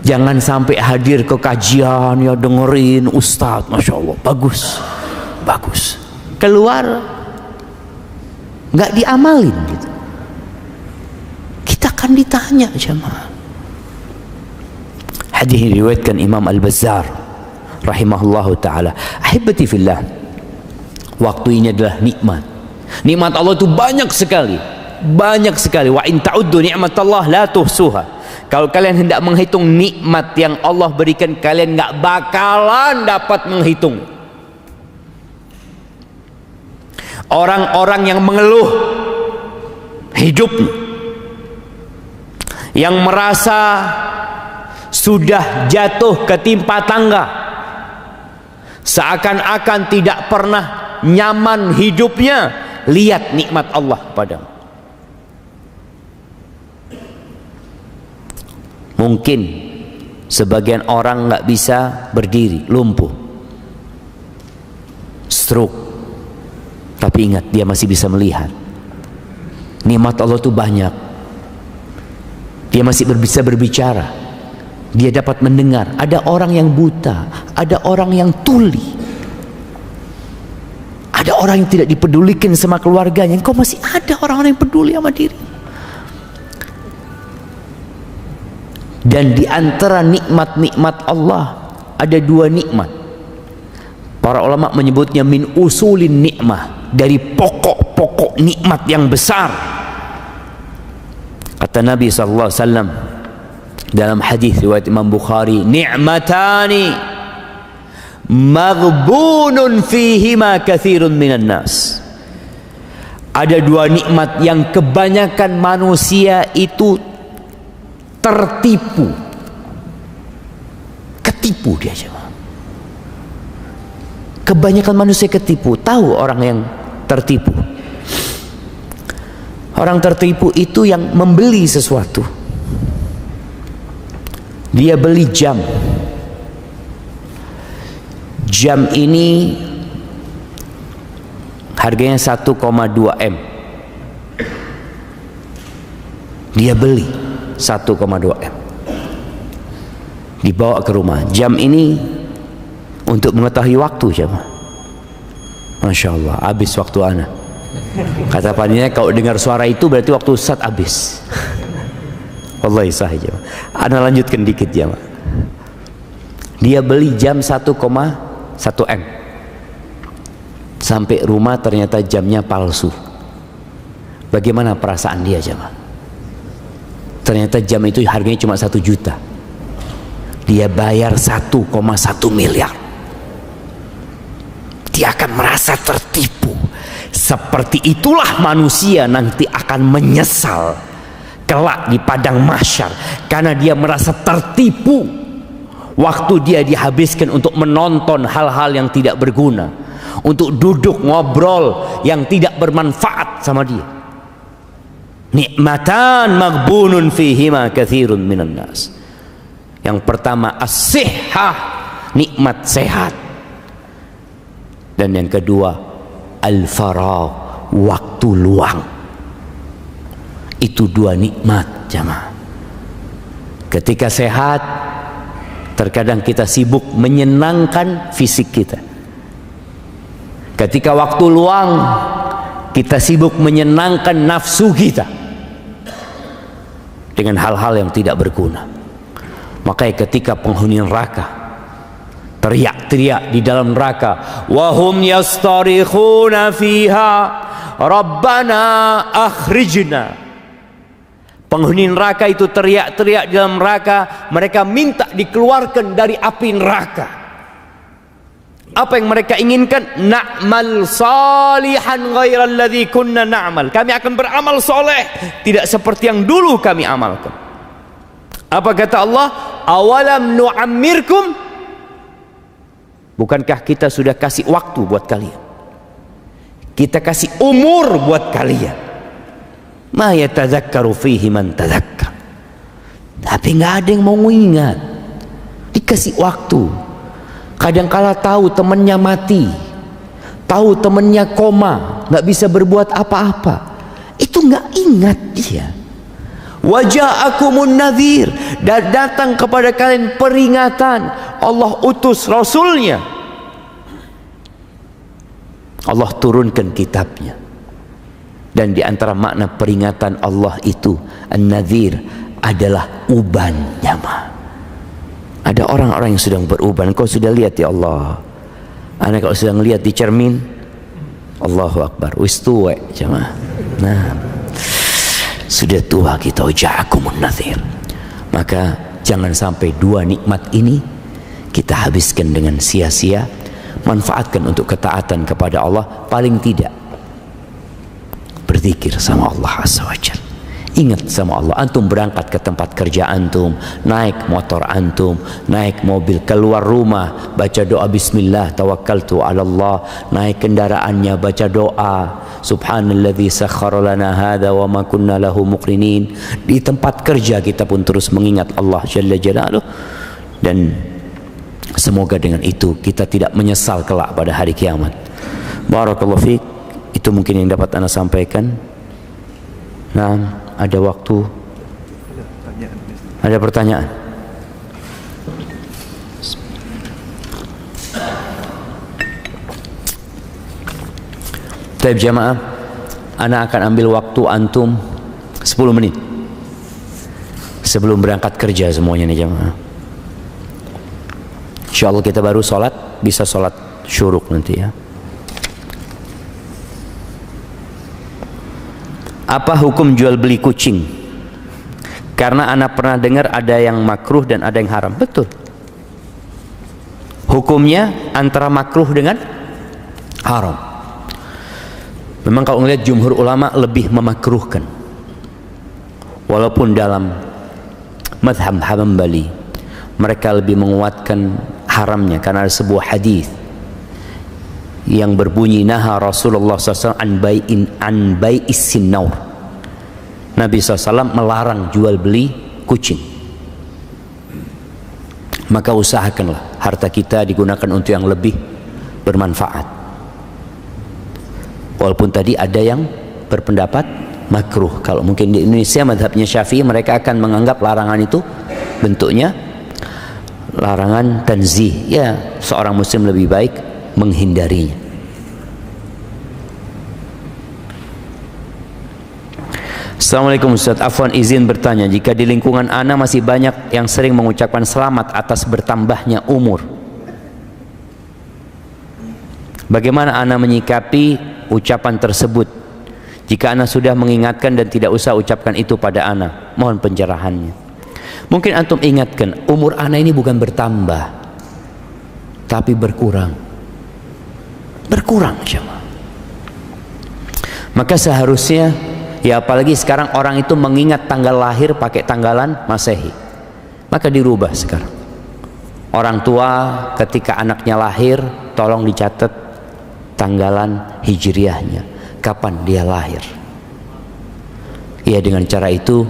Jangan sampai hadir ke kajian ya dengerin ustaz, masya Allah, bagus, bagus. Keluar nggak diamalin gitu. Kita akan ditanya, jemaah. Hadis ini diriwayatkan Imam Al-Bazzar rahimahullahu taala. Ahibati fillah, waktu ini adalah nikmat. Nikmat Allah itu banyak sekali, banyak sekali. Wa in ta'uddu ni'matallah la tuhsuha. Kalau kalian hendak menghitung nikmat yang Allah berikan, kalian nggak bakalan dapat menghitung. Orang-orang yang mengeluh hidupnya, yang merasa sudah jatuh ketimpa tangga, seakan-akan tidak pernah nyaman hidupnya, lihat nikmat Allah padamu. Mungkin sebagian orang nggak bisa berdiri, lumpuh, stroke, tapi ingat dia masih bisa melihat. Nikmat Allah itu banyak. Dia masih bisa berbicara, dia dapat mendengar. Ada orang yang buta, ada orang yang tuli, ada orang yang tidak dipedulikan sama keluarganya. Engkau masih ada orang-orang yang peduli sama diri. Dan di antara nikmat-nikmat Allah ada dua nikmat. Para ulama menyebutnya min usulin nikmah, dari pokok-pokok nikmat yang besar. Kata Nabi sallallahu alaihi wasallam dalam hadis riwayat Imam Bukhari, ni'matani maghbunun fihima katsirun minan nas. Ada dua nikmat yang kebanyakan manusia itu tertipu, ketipu dia aja. Kebanyakan manusia ketipu. Tahu orang yang tertipu? Orang tertipu itu yang membeli sesuatu. Dia beli jam. Jam ini harganya 1,2 M. Dia beli 1,2 M, dibawa ke rumah. Jam ini untuk mengetahui waktu, jemaah. Masya Allah, habis waktu ana. Kata panitia, kalau dengar suara itu berarti waktu Ustaz habis. Wallahi sahih, jemaah. Ana lanjutkan dikit, jemaah. Dia beli jam 1,1 M. Sampai rumah ternyata jamnya palsu. Bagaimana perasaan dia, jemaah? Ternyata jam itu harganya cuma 1 juta. Dia bayar 1,1 miliar. Dia akan merasa tertipu. Seperti itulah manusia nanti akan menyesal kelak di padang mahsyar, karena dia merasa tertipu. Waktu dia dihabiskan untuk menonton hal-hal yang tidak berguna, untuk duduk ngobrol yang tidak bermanfaat sama dia. Nikmatan maghbunun fihima katsirun minan nas. Yang pertama as-sihhah, nikmat sehat. Dan yang kedua al-faragh, waktu luang. Itu dua nikmat jamaah. Ketika sehat, terkadang kita sibuk menyenangkan fisik kita. Ketika waktu luang, kita sibuk menyenangkan nafsu kita dengan hal-hal yang tidak berguna. Makanya ketika penghuni neraka teriak-teriak di dalam neraka, wahum yastarikhuna fiha rabbana akhrijna. Penghuni neraka itu teriak-teriak di dalam neraka, mereka minta dikeluarkan dari api neraka. Apa yang mereka inginkan? Na'mal salihan ghairal ladzi kunna na'mal. Kami akan beramal soleh tidak seperti yang dulu kami amalkan. Apa kata Allah? Awalam nu'ammirkum? Bukankah kita sudah kasih waktu buat kalian? Kita kasih umur buat kalian. Ma yatadzakkaru fihi man tadzakkar. Tapi nggak ada yang mau ingat. Dikasih waktu. Kadangkala tahu temannya mati, tahu temannya koma, nggak bisa berbuat apa-apa, itu nggak ingat dia. Waja'akumun nadhir, dan datang kepada kalian peringatan. Allah utus Rasulnya, Allah turunkan kitabnya. Dan di antara makna peringatan Allah itu an-nadhir adalah uban jamaah. Ada orang-orang yang sedang beruban. Kau sudah lihat ya Allah? Anak kalau sedang lihat di cermin, Allahu Akbar, wis tua jamaah. Nah, sudah tua kita, ja'akumun nadhir. Maka jangan sampai dua nikmat ini kita habiskan dengan sia-sia. Manfaatkan untuk ketaatan kepada Allah. Paling tidak berzikir sama Allah Azza wa Jalla. Ingat sama Allah. Antum berangkat ke tempat kerja antum, naik motor antum, naik mobil, keluar rumah, baca doa bismillah tawakkaltu ala Allah. Naik kendaraannya, baca doa subhanalladzi sakhkhara lana hadza wa ma kunna lahu muqrinin. Di tempat kerja kita pun terus mengingat Allah jalla jalaluh. Dan semoga dengan itu kita tidak menyesal kelak pada hari kiamat. Barakallahu fiik. Itu mungkin yang dapat Anda sampaikan. Nah, ada waktu. Ada pertanyaan? Baik jamaah, Ana akan ambil waktu antum 10 menit sebelum berangkat kerja semuanya nih jamaah. Insyaallah kita baru sholat, bisa sholat syuruk nanti ya. Apa hukum jual beli kucing? Karena anak pernah dengar ada yang makruh dan ada yang haram. Betul. Hukumnya antara makruh dengan haram. Memang kalau melihat jumhur ulama lebih memakruhkan. Walaupun dalam madhab Hambali mereka lebih menguatkan haramnya karena ada sebuah hadis yang berbunyi naha Rasulullah SAW an bai'is sinnaur. Nabi SAW melarang jual beli kucing. Maka usahakanlah harta kita digunakan untuk yang lebih bermanfaat. Walaupun tadi ada yang berpendapat makruh. Kalau mungkin di Indonesia mazhabnya Syafi'i, mereka akan menganggap larangan itu bentuknya larangan tanzih. Ya, seorang muslim lebih baik menghindarinya. Assalamualaikum Ustaz, afwan izin bertanya, jika di lingkungan ana masih banyak yang sering mengucapkan selamat atas bertambahnya umur, bagaimana ana menyikapi ucapan tersebut? Jika ana sudah mengingatkan dan tidak usah ucapkan itu pada ana, mohon pencerahannya. Mungkin antum ingatkan, umur ana ini bukan bertambah tapi berkurang. Berkurang jemaah. Maka seharusnya, ya apalagi sekarang orang itu mengingat tanggal lahir pakai tanggalan Masehi, maka dirubah sekarang. Orang tua ketika anaknya lahir tolong dicatat tanggalan hijriahnya, kapan dia lahir. Ya, dengan cara itu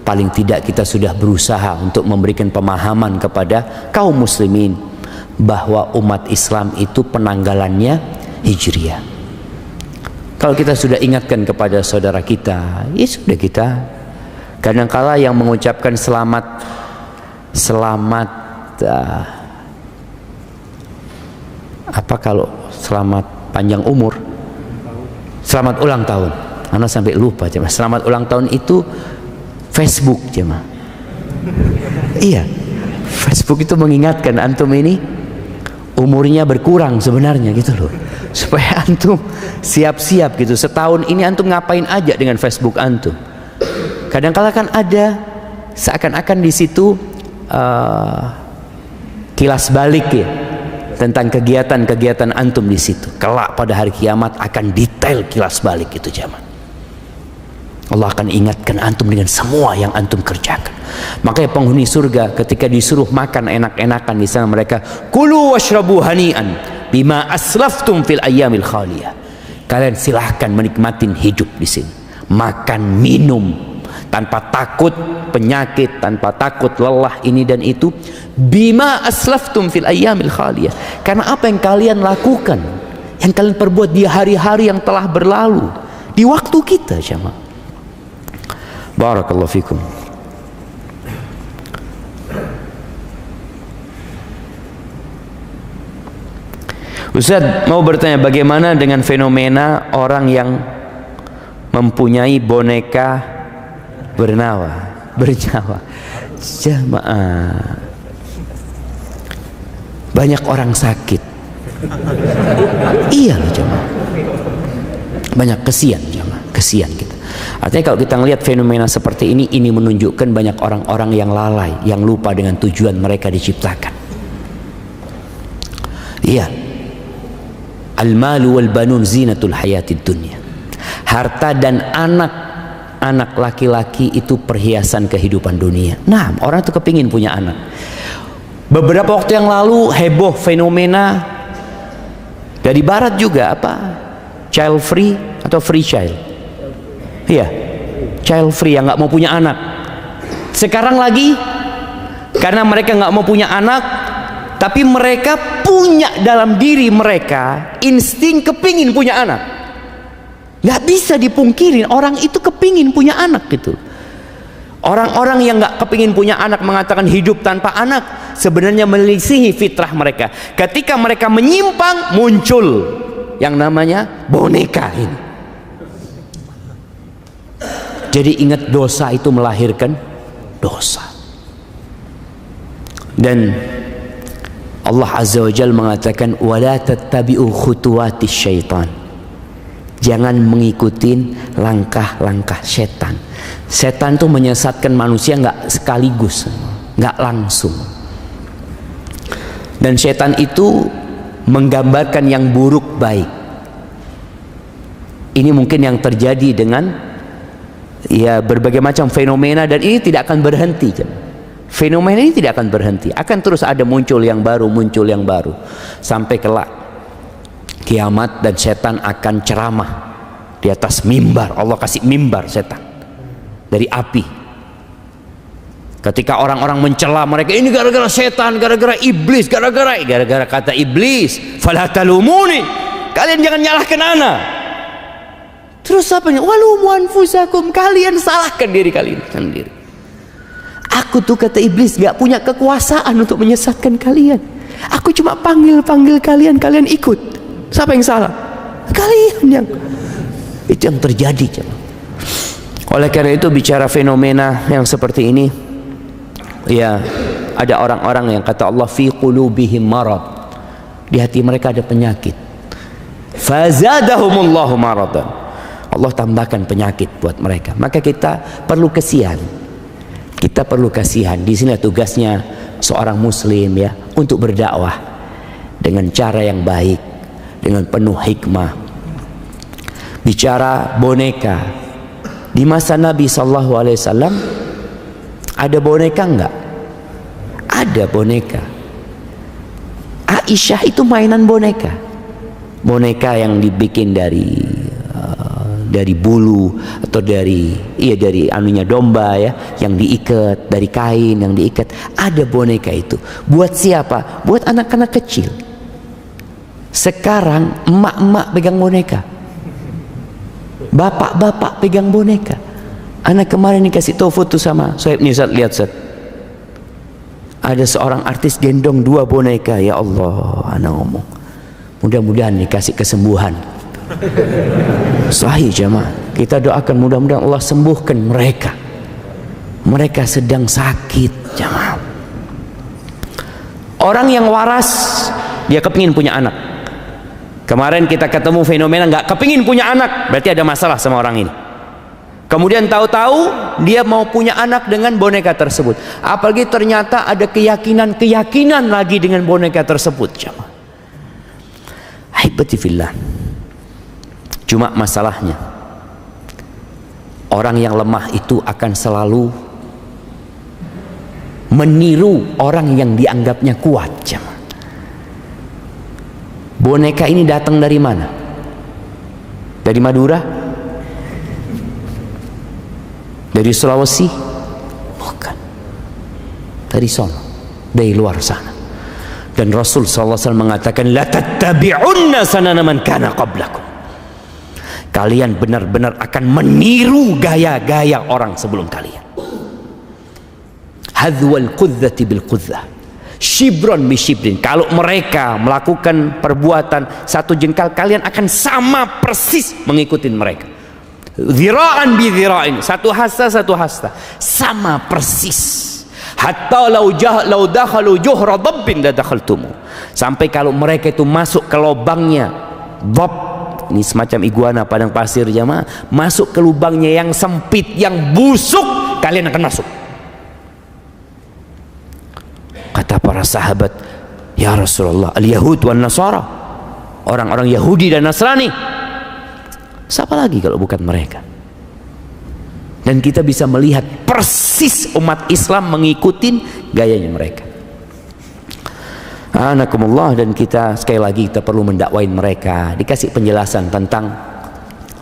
paling tidak kita sudah berusaha untuk memberikan pemahaman kepada kaum muslimin bahwa umat Islam itu penanggalannya Hijriah. Kalau kita sudah ingatkan kepada saudara kita, ya sudah, kita kadangkala yang mengucapkan selamat apa kalau selamat panjang umur, selamat ulang tahun, anak sampai lupa cuma selamat ulang tahun itu Facebook cuma. Iya, Facebook itu mengingatkan antum ini umurnya berkurang sebenarnya gitu loh, supaya antum siap-siap gitu. Setahun ini antum ngapain aja dengan Facebook antum. Kadang-kala kan ada seakan-akan di situ kilas balik ya tentang kegiatan-kegiatan antum di situ. Kelak pada hari kiamat akan detail kilas balik itu zaman. Allah akan ingatkan antum dengan semua yang antum kerjakan. Makanya penghuni surga ketika disuruh makan enak-enakan di sana, mereka kulu washrabu hani'an bima aslaftum fil ayyamil khaliyah. Kalian silahkan menikmatin hidup di sini, makan minum tanpa takut penyakit, tanpa takut lelah ini dan itu. Bima aslaftum fil ayyamil khaliyah, karena apa yang kalian lakukan, yang kalian perbuat di hari-hari yang telah berlalu, di waktu kita jemaah. Barakallahu fikum. Ustaz mau bertanya, bagaimana dengan fenomena orang yang mempunyai boneka bernyawa? Jamaah, banyak orang sakit. Iya loh jamaah, banyak, kesian jamaah, kesian kita. Artinya kalau kita melihat fenomena seperti ini menunjukkan banyak orang-orang yang lalai, yang lupa dengan tujuan mereka diciptakan. Iya, al-malu wal banun zinatul hayatid dunya. Harta dan anak laki-laki itu perhiasan kehidupan dunia. Nah, orang itu kepingin punya anak. Beberapa waktu yang lalu heboh fenomena dari barat juga, apa, child free atau free child. Iya, child free, yang nggak mau punya anak. Sekarang lagi karena mereka nggak mau punya anak, tapi mereka punya dalam diri mereka insting kepingin punya anak. Nggak bisa dipungkirin, orang itu kepingin punya anak gitu. Orang-orang yang nggak kepingin punya anak mengatakan hidup tanpa anak, sebenarnya melisihi fitrah mereka. Ketika mereka menyimpang, muncul yang namanya boneka ini. Jadi ingat, dosa itu melahirkan dosa. Dan Allah Azza wa Jalla mengatakan wala tattabi'u khutuwatis syaitan. Jangan mengikuti langkah-langkah setan. Setan itu menyesatkan manusia nggak sekaligus, nggak langsung. Dan setan itu menggambarkan yang buruk baik. Ini mungkin yang terjadi dengan ya berbagai macam fenomena, dan ini tidak akan berhenti. Fenomena ini tidak akan berhenti, akan terus ada muncul yang baru, sampai kelak kiamat dan setan akan ceramah di atas mimbar. Allah kasih mimbar setan dari api. Ketika orang-orang mencela mereka, ini gara-gara setan, gara-gara iblis, gara-gara kata iblis, fala talumuni, kalian jangan nyalahkan ana. Terus apanya? Walumu anfusakum, kalian salahkan diri kalian sendiri. Aku tuh, kata iblis, gak punya kekuasaan untuk menyesatkan kalian. Aku cuma panggil kalian, kalian ikut. Siapa yang salah? Kalian yang. Itu yang terjadi. Oleh karena itu, bicara fenomena yang seperti ini, ya ada orang-orang yang kata Allah fi qulubihim marad, di hati mereka ada penyakit. Fazadahumullahu maradan, Allah tambahkan penyakit buat mereka. Maka kita perlu kasihan. Kita perlu kasihan. Di sini tugasnya seorang muslim ya, untuk berdakwah dengan cara yang baik, dengan penuh hikmah. Bicara boneka, di masa Nabi SAW ada boneka enggak? Ada boneka. Aisyah itu mainan boneka. Boneka yang dibikin dari dari bulu atau dari anunya domba ya, yang diikat, dari kain yang diikat. Ada boneka itu. Buat siapa? Buat anak-anak kecil. Sekarang emak-emak pegang boneka, bapak-bapak pegang boneka. Anak kemarin dikasih tahu foto sama Soeb nih, Ustaz, lihat Ustaz, ada seorang artis gendong 2 boneka. Ya Allah, anak ngomong, mudah-mudahan dikasih kesembuhan. Sahih jamaah, kita doakan mudah-mudahan Allah sembuhkan mereka. Mereka sedang sakit jamaah. Orang yang waras, dia kepingin punya anak. Kemarin kita ketemu fenomena nggak kepingin punya anak, berarti ada masalah sama orang ini. Kemudian tahu-tahu dia mau punya anak dengan boneka tersebut. Apalagi ternyata ada keyakinan lagi dengan boneka tersebut jamaah. Haibati fillah. Cuma masalahnya, orang yang lemah itu akan selalu meniru orang yang dianggapnya kuat jamaah. Boneka ini datang dari mana? Dari Madura? Dari Sulawesi? Bukan. Dari sono, dari luar sana. Dan Rasul SAW mengatakan, la tattabi'unna sanana man kana qablakum. Kalian benar-benar akan meniru gaya-gaya orang sebelum kalian. Hadwal qudzati bil qudzah, shibron bi shibrin. Kalau mereka melakukan perbuatan 1 jengkal, kalian akan sama persis mengikuti mereka. Zira'an bi zira'in, 1 hasta 1 hasta, sama persis. Hatta law dakhalu juhra dabbin la dakhaltumu. Sampai kalau mereka itu masuk ke lubangnya dab, ini semacam iguana padang pasir jamaah, masuk ke lubangnya yang sempit, yang busuk, kalian akan masuk. Kata para sahabat, ya Rasulullah, al-Yahud wan Nasara, orang-orang Yahudi dan Nasrani, siapa lagi kalau bukan mereka? Dan kita bisa melihat persis umat Islam mengikuti gayanya mereka. Anakumullah. Dan kita sekali lagi kita perlu mendakwain mereka, dikasih penjelasan tentang,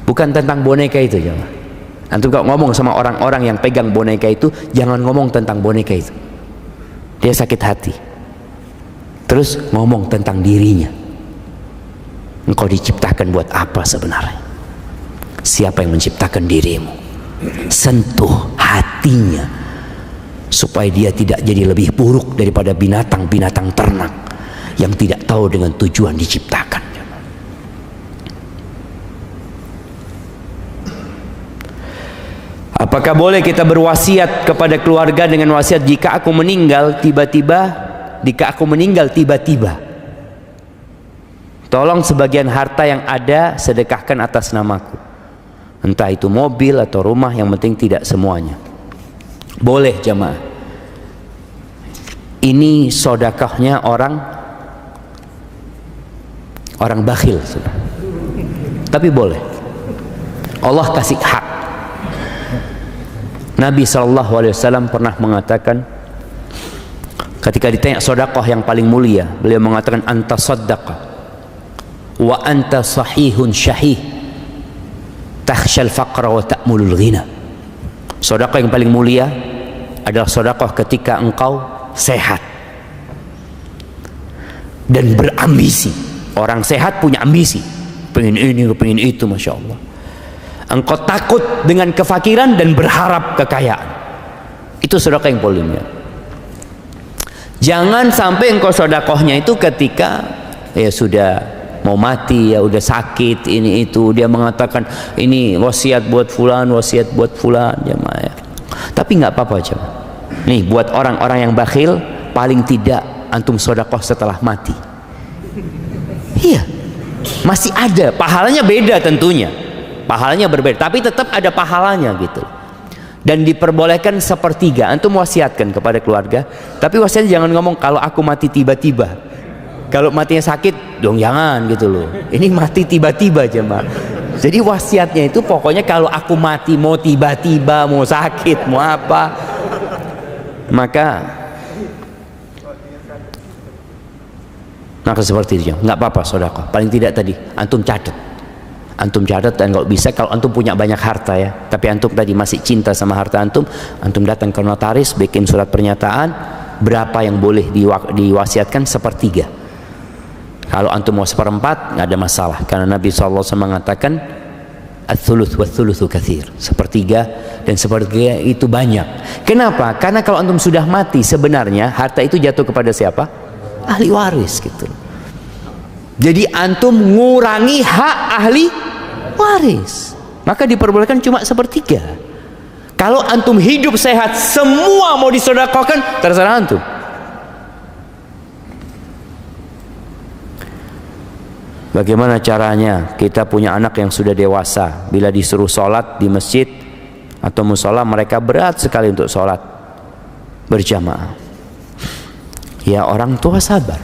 bukan tentang boneka itu jangan. Antum kalau ngomong sama orang-orang yang pegang boneka itu, jangan ngomong tentang boneka itu, dia sakit hati. Terus ngomong tentang dirinya. Engkau diciptakan buat apa sebenarnya? Siapa yang menciptakan dirimu? Sentuh hatinya supaya dia tidak jadi lebih buruk daripada binatang-binatang ternak yang tidak tahu dengan tujuan diciptakan. Apakah boleh kita berwasiat kepada keluarga dengan wasiat, jika aku meninggal tiba-tiba tolong sebagian harta yang ada sedekahkan atas namaku, entah itu mobil atau rumah, yang penting tidak semuanya. Boleh jamaah. Ini sedekahnya orang bakhil, tapi boleh. Allah kasih hak. Nabi SAW pernah mengatakan, ketika ditanya sedekah yang paling mulia, beliau mengatakan, anta saddaqa wa anta sahihun syahih takhshal faqra wa ta'mulul ghina. Sedekah yang paling mulia adalah sedekah ketika engkau sehat dan berambisi. Orang sehat punya ambisi, pengen ini, pengen itu, masya Allah. Engkau takut dengan kefakiran dan berharap kekayaan. Itu sedekah yang paling mulia. Jangan sampai engkau sedekahnya itu ketika ya sudah mau mati, ya udah sakit, ini itu, dia mengatakan ini wasiat buat fulan, wasiat buat fulan jemaah ya. Tapi nggak apa-apa jemaah. Nih buat orang-orang yang bakhil, paling tidak antum sedekah setelah mati. Iya, masih ada pahalanya, beda tentunya, pahalanya berbeda, tapi tetap ada pahalanya gitu. Dan diperbolehkan sepertiga, antum wasiatkan kepada keluarga, tapi wasiatnya jangan ngomong kalau aku mati tiba-tiba. Kalau matinya sakit dong jangan gitu loh. Ini mati tiba-tiba jemaah. Jadi wasiatnya itu pokoknya kalau aku mati, mau tiba-tiba, mau sakit, mau apa, maka seperti itu. Nggak apa-apa sedekah. Paling tidak tadi antum catat, Antum catat, dan kalau bisa, kalau antum punya banyak harta ya, tapi antum tadi masih cinta sama harta antum datang ke notaris, bikin surat pernyataan berapa yang boleh diwasiatkan, sepertiga. Kalau antum mau seperempat, nggak ada masalah, karena Nabi SAW mengatakan ats-tsuluts wa-tsulutsu katsir, sepertiga, dan sepertiga itu banyak. Kenapa? Karena kalau antum sudah mati, sebenarnya harta itu jatuh kepada siapa? Ahli waris gitu. Jadi antum ngurangi hak ahli waris, maka diperbolehkan cuma sepertiga. Kalau antum hidup sehat, semua mau disedekahkan, terserah antum. Bagaimana caranya kita punya anak yang sudah dewasa, bila disuruh sholat di masjid atau musola, mereka berat sekali untuk sholat berjamaah. Ya, orang tua sabar.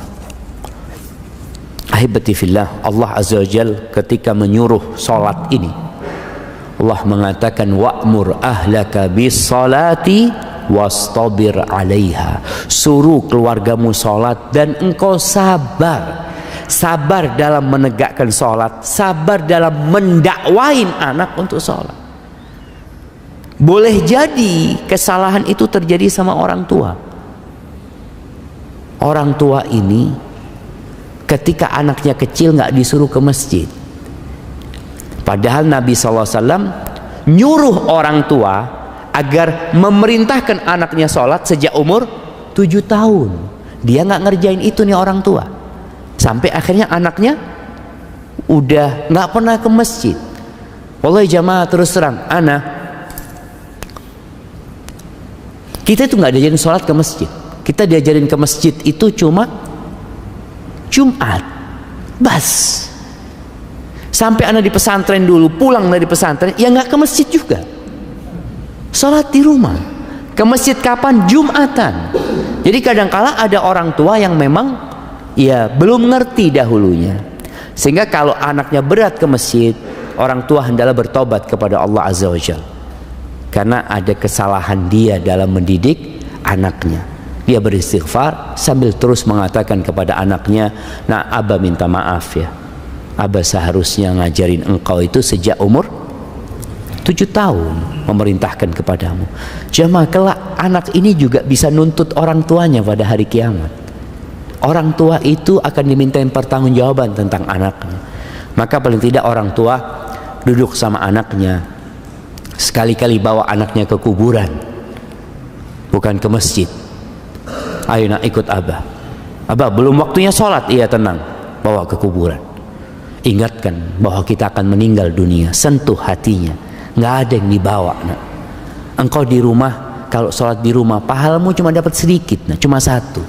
Ahibati fillah, Allah Azza wa Jal ketika menyuruh sholat ini, Allah mengatakan wa'mur ahlaka bis salati wastabir 'alaiha. Suruh keluargamu sholat dan engkau sabar. Sabar dalam menegakkan sholat, sabar dalam mendakwain anak untuk sholat. Boleh jadi kesalahan itu terjadi sama orang tua. Orang tua ini ketika anaknya kecil nggak disuruh ke masjid, padahal Nabi SAW nyuruh orang tua agar memerintahkan anaknya sholat sejak umur 7 tahun. Dia nggak ngerjain itu nih orang tua, sampai akhirnya anaknya udah nggak pernah ke masjid. Wallahi jamaah, terus terang, kita itu nggak diajarin sholat ke masjid. Kita diajarin ke masjid itu cuma Jumat, bas. Sampai anak di pesantren dulu, pulang dari pesantren, ya nggak ke masjid juga, sholat di rumah. Ke masjid kapan? Jumatan. Jadi kadangkala ada orang tua yang memang ya belum ngerti dahulunya, sehingga kalau anaknya berat ke masjid, orang tua hendaklah bertobat kepada Allah Azza wa Jalla, karena ada kesalahan dia dalam mendidik anaknya. Dia beristighfar sambil terus mengatakan kepada anaknya, nah Abah minta maaf ya, Abah seharusnya ngajarin engkau itu sejak umur 7 tahun, memerintahkan kepadamu. Jamaah, kelak anak ini juga bisa nuntut orang tuanya pada hari kiamat. Orang tua itu akan dimintain pertanggungjawaban tentang anaknya. Maka paling tidak orang tua duduk sama anaknya, sekali-kali bawa anaknya ke kuburan, bukan ke masjid. Ayo nak ikut Abah. Abah belum waktunya sholat. Iya, tenang, bawa ke kuburan. Ingatkan bahwa kita akan meninggal dunia. Sentuh hatinya, nggak ada yang dibawa nak. Engkau di rumah, kalau sholat di rumah pahalamu cuma dapat sedikit, nah, cuma 1.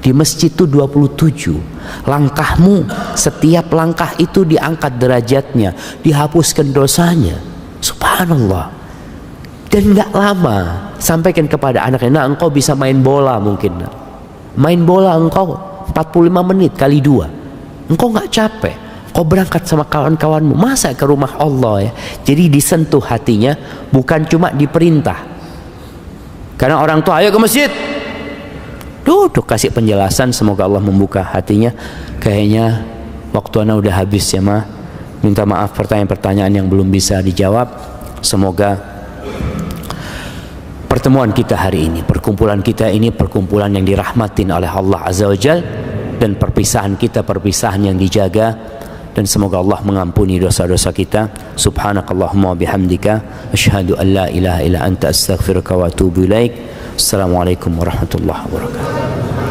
Di masjid itu 27. Langkahmu, setiap langkah itu diangkat derajatnya, dihapuskan dosanya. Subhanallah. Dan nggak lama, sampaikan kepada anaknya, nah engkau bisa main bola mungkin, nah. Main bola engkau 45 menit kali 2, engkau nggak capek. Kau berangkat sama kawan-kawanmu, masa ke rumah Allah ya. Jadi disentuh hatinya, bukan cuma diperintah. Karena orang tua, ayo ke masjid, duduk kasih penjelasan. Semoga Allah membuka hatinya. Kayaknya waktu anak udah habis ya mah. Minta maaf pertanyaan-pertanyaan yang belum bisa dijawab. Semoga pertemuan kita hari ini, perkumpulan kita ini perkumpulan yang dirahmatin oleh Allah Azza wa Jal, dan perpisahan kita perpisahan yang dijaga, dan semoga Allah mengampuni dosa-dosa kita. Subhanakallahumma bihamdika asyhadu an la ilaha illa anta astaghfiruka wa atubu ilaik. Assalamualaikum warahmatullahi wabarakatuh.